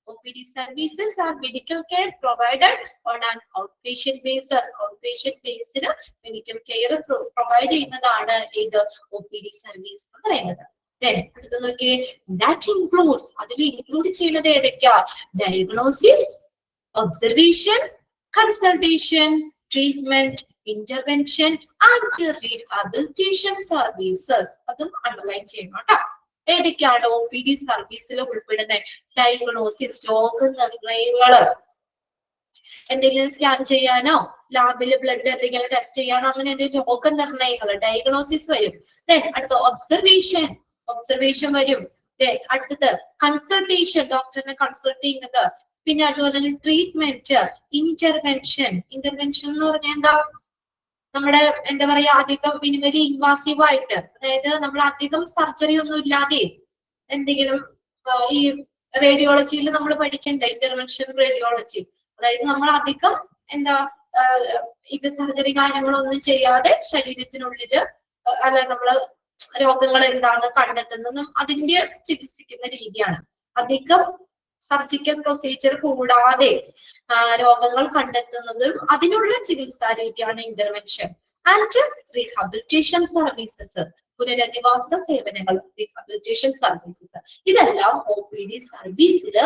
OPD services are medical care provided on an outpatient basis. Outpatient basis medical care provide ചെയ്യുന്നതാണ് ഏത് OPD സർവീസ് എന്ന് പറയുന്നത്. അടുത്ത നോക്കിയേ, that includes, അതിൽ ഇൻക്ലൂഡ് ചെയ്യുന്നത് ഏതൊക്കെയാ? Diagnosis, observation, consultation, treatment, intervention and rehabilitation services. അതും അണ്ടർലൈൻ ചെയ്യണം കേട്ടോ. ഏതൊക്കെയാണ് OPD സർവീസിൽ ഉൾപ്പെടുന്നത്? ഡയഗ്നോസിസ്, രോഗനിർണയങ്ങള്, എന്തെങ്കിലും സ്കാൻ ചെയ്യാനോ ലാബില് ബ്ലഡ് എന്തെങ്കിലും ടെസ്റ്റ് ചെയ്യാനോ അങ്ങനെ എന്തെങ്കിലും രോഗനിർണയങ്ങൾ, ഡയഗ്നോസിസ് വരും. അടുത്ത ഒബ്സർവേഷൻ വരും. അടുത്തത് കൺസൾട്ടേഷൻ, ഡോക്ടറിനെ കൺസൾട്ട് ചെയ്യുന്നത്. പിന്നെ അതുപോലെ തന്നെ ട്രീറ്റ്മെന്റ്, ഇന്റർവെൻഷൻ. ഇന്റർവെൻഷൻ എന്ന് പറഞ്ഞാൽ എന്താ? നമ്മുടെ എന്താ പറയാ, അധികം മിനിമലി ഇൻവാസീവ് ആയിട്ട്, അതായത് നമ്മൾ അധികം സർജറി ഒന്നും ഇല്ലാതെ എന്തെങ്കിലും, ഈ റേഡിയോളജിയിൽ നമ്മൾ പഠിക്കണ്ട ഇന്റർവെൻഷൻ റേഡിയോളജി, അതായത് നമ്മൾ അധികം എന്താ ഇത് സർജറി കാര്യങ്ങളൊന്നും ചെയ്യാതെ ശരീരത്തിനുള്ളില് അല്ല നമ്മള് രോഗങ്ങൾ എന്താണ് കണ്ടെത്തുന്നതും അതിന്റെ ചികിത്സിക്കുന്ന രീതിയാണ്. അധികം സർജിക്കൽ പ്രൊസീജിയർ കൂടാതെ രോഗങ്ങൾ കണ്ടെത്തുന്നതും അതിനുള്ള ചികിത്സാ രീതിയാണ് ഇന്റർവെൻഷൻ. ആൻഡ് റീഹാബിലിറ്റേഷൻ സർവീസസ്, പുനരധിവാസ സേവനങ്ങൾ, റീഹാബിലിറ്റേഷൻ സർവീസസ്, ഇതെല്ലാം OPD സർവീസിൽ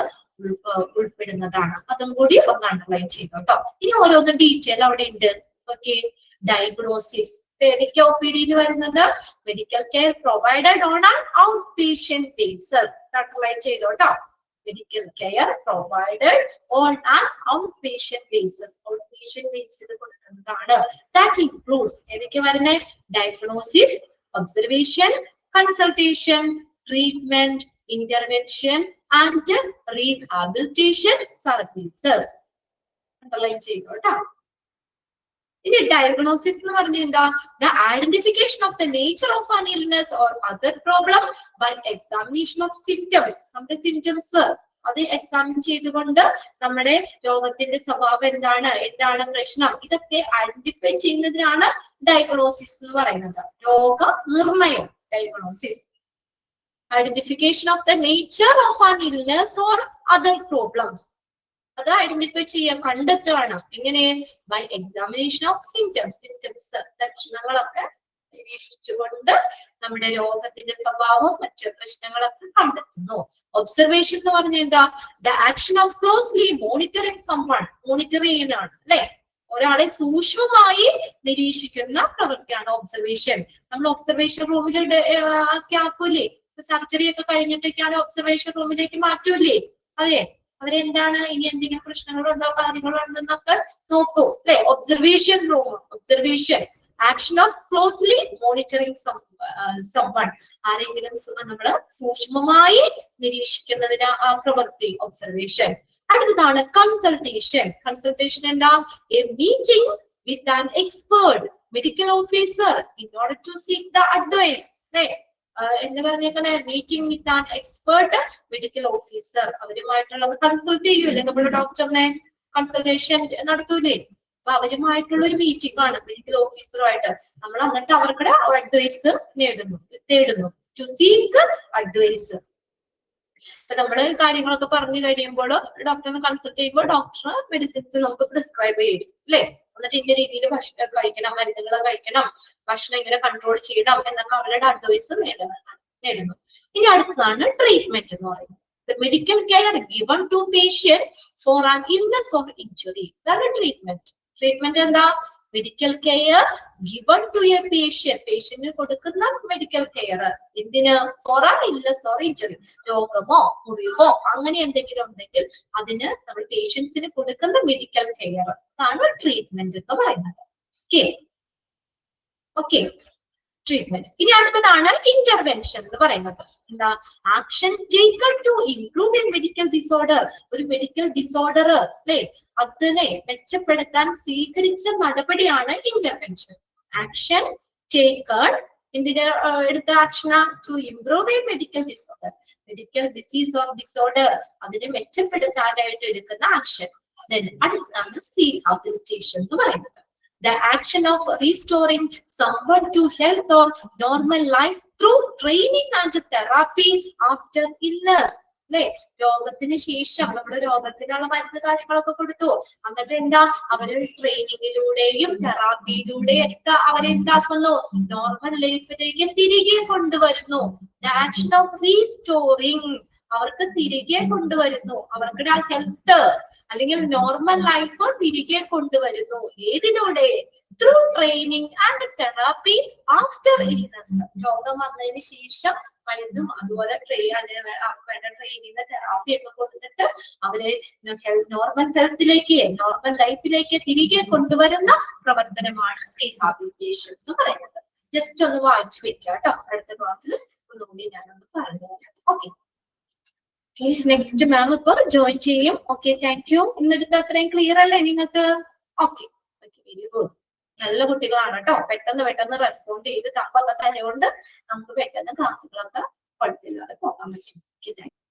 ഉൾപ്പെടുന്നതാണ്. അതും കൂടി ഒന്ന് അണ്ടർലൈൻ ചെയ്തു കേട്ടോ. ഇനി ഓരോന്നും ഡീറ്റെയിൽ അവിടെ ഉണ്ട്. ഓക്കെ, ഡയഗ്നോസിസ് ഏതൊക്കെ OPD വരുന്നത്? Medical care provided on an outpatient basis. Underline ചെയ്തു കേട്ടോ. Medical care provided on an outpatient basis. Outpatient ബേസിൽ കൊടുക്കുന്നതാണ്. ദാറ്റ് ഇൻക്ലൂഡ്സ് ഏതൊക്കെ വരുന്നത്? Diagnosis, observation, consultation, treatment, intervention and rehabilitation services. Underline ചെയ്തു കേട്ടോ. ഇനി ഡയഗ്നോസിസ് എന്ന് പറഞ്ഞാൽ എന്താ? The identification of the nature of an illness or other problem by examination of symptoms. നമ്മുടെ സിംറ്റംസ് അത് എക്സാമിൻ ചെയ്തുകൊണ്ട് നമ്മുടെ രോഗത്തിന്റെ സ്വഭാവം എന്താണ് പ്രശ്നം, ഇതൊക്കെ ഐഡന്റിഫൈ ചെയ്യുന്നതിനാണ് ഡയഗ്നോസിസ് എന്ന് പറയുന്നത്. രോഗനിർണയം, diagnosis. Identification of the nature of an illness or other problems, അത് ഐഡന്റിഫൈ ചെയ്യാൻ കണ്ടെത്തുകയാണ്. എങ്ങനെ? By examination of symptoms. Symptoms, ലക്ഷണങ്ങളൊക്കെ നിരീക്ഷിച്ചുകൊണ്ട് നമ്മുടെ രോഗത്തിന്റെ സ്വഭാവവും മറ്റു പ്രശ്നങ്ങളൊക്കെ കണ്ടെത്തുന്നു. ഒബ്സർവേഷൻ എന്ന് പറഞ്ഞാൽ എന്താ? The action of closely monitoring someone. Monitor ചെയ്യുന്നതാണ് അല്ലെ, ഒരാളെ സൂക്ഷ്മമായി നിരീക്ഷിക്കുന്ന പ്രവൃത്തിയാണ് ഒബ്സർവേഷൻ. നമ്മൾ ഒബ്സർവേഷൻ റൂമിൽ ഒക്കെ ആക്കൂലേ? സർജറി ഒക്കെ കഴിഞ്ഞിട്ടൊക്കെയാണ് ഒബ്സർവേഷൻ റൂമിലേക്ക് മാറ്റൂലേ? അതെ, അവരെന്താണ് ഇനി എന്തെങ്കിലും പ്രശ്നങ്ങളുണ്ടോ കാര്യങ്ങളോ ഉണ്ടെന്നൊക്കെ നോക്കൂ അല്ലെ. Observation room, observation, action of closely monitoring someone, ആരെങ്കിലും നമ്മള് സൂക്ഷ്മമായി നിരീക്ഷിക്കുന്നതിന് ആ പ്രവൃത്തി ഒബ്സർവേഷൻ. അടുത്തതാണ് കൺസൾട്ടേഷൻ. കൺസൾട്ടേഷൻ എന്താ? A meeting with an expert medical officer in order to seek the advice. അല്ലെ, എന്ന് പറഞ്ഞേക്കുന്ന meeting with an expert medical officer, അവരുമായിട്ടുള്ളത് കൺസൾട്ട് ചെയ്യൂലേ, നമ്മൾ ഡോക്ടറിനെ കൺസൾട്ടേഷൻ നടത്തൂലേ? അപ്പൊ അവരുമായിട്ടുള്ള ഒരു മീറ്റിംഗ് ആണ് മെഡിക്കൽ ഓഫീസറുമായിട്ട്. നമ്മൾ എന്നിട്ട് അവർക്കുടെ അഡ്വൈസ് തേടുന്നു. To seek advice. ഇപ്പൊ നമ്മള് കാര്യങ്ങളൊക്കെ പറഞ്ഞു കഴിയുമ്പോൾ ഡോക്ടറിനെ കൺസൾട്ട് ചെയ്യുമ്പോൾ ഡോക്ടർ മെഡിസിൻസ് നമുക്ക് പ്രിസ്ക്രൈബ് ചെയ്യും അല്ലെ. എന്നിട്ട് ഇന്ന രീതിയിൽ ഭക്ഷണം കഴിക്കണം, മരുന്നുകൾ കഴിക്കണം, ഭക്ഷണം ഇങ്ങനെ കൺട്രോൾ ചെയ്യണം എന്നൊക്കെ അവരുടെ അഡ്വൈസ് നേടുന്നു. ഇനി അടുത്തതാണ് ട്രീറ്റ്മെന്റ് എന്ന് പറയുന്നത്. The medical care given to patient for an illness or injury. That's a treatment. Treatment എന്താ? Medical care given to a patient. Patient കൊടുക്കുന്ന medical care. എന്തിന്? For an illness or injury. രോഗമോ മുറിവോ അങ്ങനെ എന്തെങ്കിലും ഉണ്ടെങ്കിൽ അതിന് നമ്മൾ പേഷ്യൻസിന് കൊടുക്കുന്ന മെഡിക്കൽ കെയർ ആണ് ട്രീറ്റ്മെന്റ് എന്ന് പറയുന്നത്. Okay, treatment. ഇനി അടുത്തതാണ് ഇന്റർവെൻഷൻ എന്ന് പറയുന്നത്. എന്താ? Action taken to improve a medical disorder. ഒരു മെഡിക്കൽ ഡിസോർഡർ അല്ലെ, അതിനെ മെച്ചപ്പെടുത്താൻ സ്വീകരിച്ച നടപടിയാണ് ഇന്റർവെൻഷൻ. ആക്ഷൻ ടേക്കൺ, എന്തിന് എടുത്ത ആക്ഷന? To improve a medical disorder. Medical disease or disorder അതിനെ മെച്ചപ്പെടുത്താനായിട്ട് എടുക്കുന്ന ആക്ഷൻ. അടുത്താണ് റീഹാബിലിറ്റേഷൻ എന്ന് പറയുന്നത്. The action of restoring someone to health or normal life through training and therapy after illness. അല്ലെ, രോഗത്തിന് ശേഷം നമ്മുടെ രോഗത്തിനുള്ള മരുന്ന് കാര്യങ്ങളൊക്കെ കൊടുത്തു, എന്നിട്ട് എന്താ അവര് ട്രെയിനിങ്ങിലൂടെയും തെറാപ്പിയിലൂടെയും ഒക്കെ അവരെന്താക്കുന്നു? നോർമൽ ലൈഫിലേക്ക് തിരികെ കൊണ്ടുവരുന്നു. The action of restoring, അവർക്ക് തിരികെ കൊണ്ടുവരുന്നു, അവർക്ക് ഹെൽത്ത് അല്ലെങ്കിൽ നോർമൽ ലൈഫ് തിരികെ കൊണ്ടുവരുന്നു. ഏതിലൂടെ? Through training and therapy after illness. രോഗം വന്നതിന് ശേഷം മരുന്നും അതുപോലെ ട്രെയിനിങ് തെറാപ്പി ഒക്കെ കൊടുത്തിട്ട് അവരെ നോർമൽ ഹെൽത്തിലേക്ക്, നോർമൽ ലൈഫിലേക്ക് തിരികെ കൊണ്ടുവരുന്ന പ്രവർത്തനമാണ് റീഹാബിലിറ്റേഷൻ എന്ന് പറയുന്നത്. ജസ്റ്റ് ഒന്ന് വായിച്ചു വെക്കുക കേട്ടോ. അടുത്ത ക്ലാസ്സിൽ ഒന്നുകൂടി ഞാനൊന്ന് പറഞ്ഞു തരാം. ഓക്കെ, നെക്സ്റ്റ് മാം ഇപ്പൊ ജോയിൻ ചെയ്യും. Okay, thank you. ഇന്നെടുത്ത് അത്രയും ക്ലിയർ അല്ലേ നിങ്ങൾക്ക്? Okay, very good. നല്ല കുട്ടികളാണ് കേട്ടോ. പെട്ടെന്ന് റെസ്പോണ്ട് ചെയ്ത് തപ്പ തരുകൊണ്ട് നമുക്ക് പെട്ടെന്ന് ക്ലാസ്സുകളൊക്കെ കുഴപ്പമില്ലാതെ പോകാൻ പറ്റും. Okay, thank you.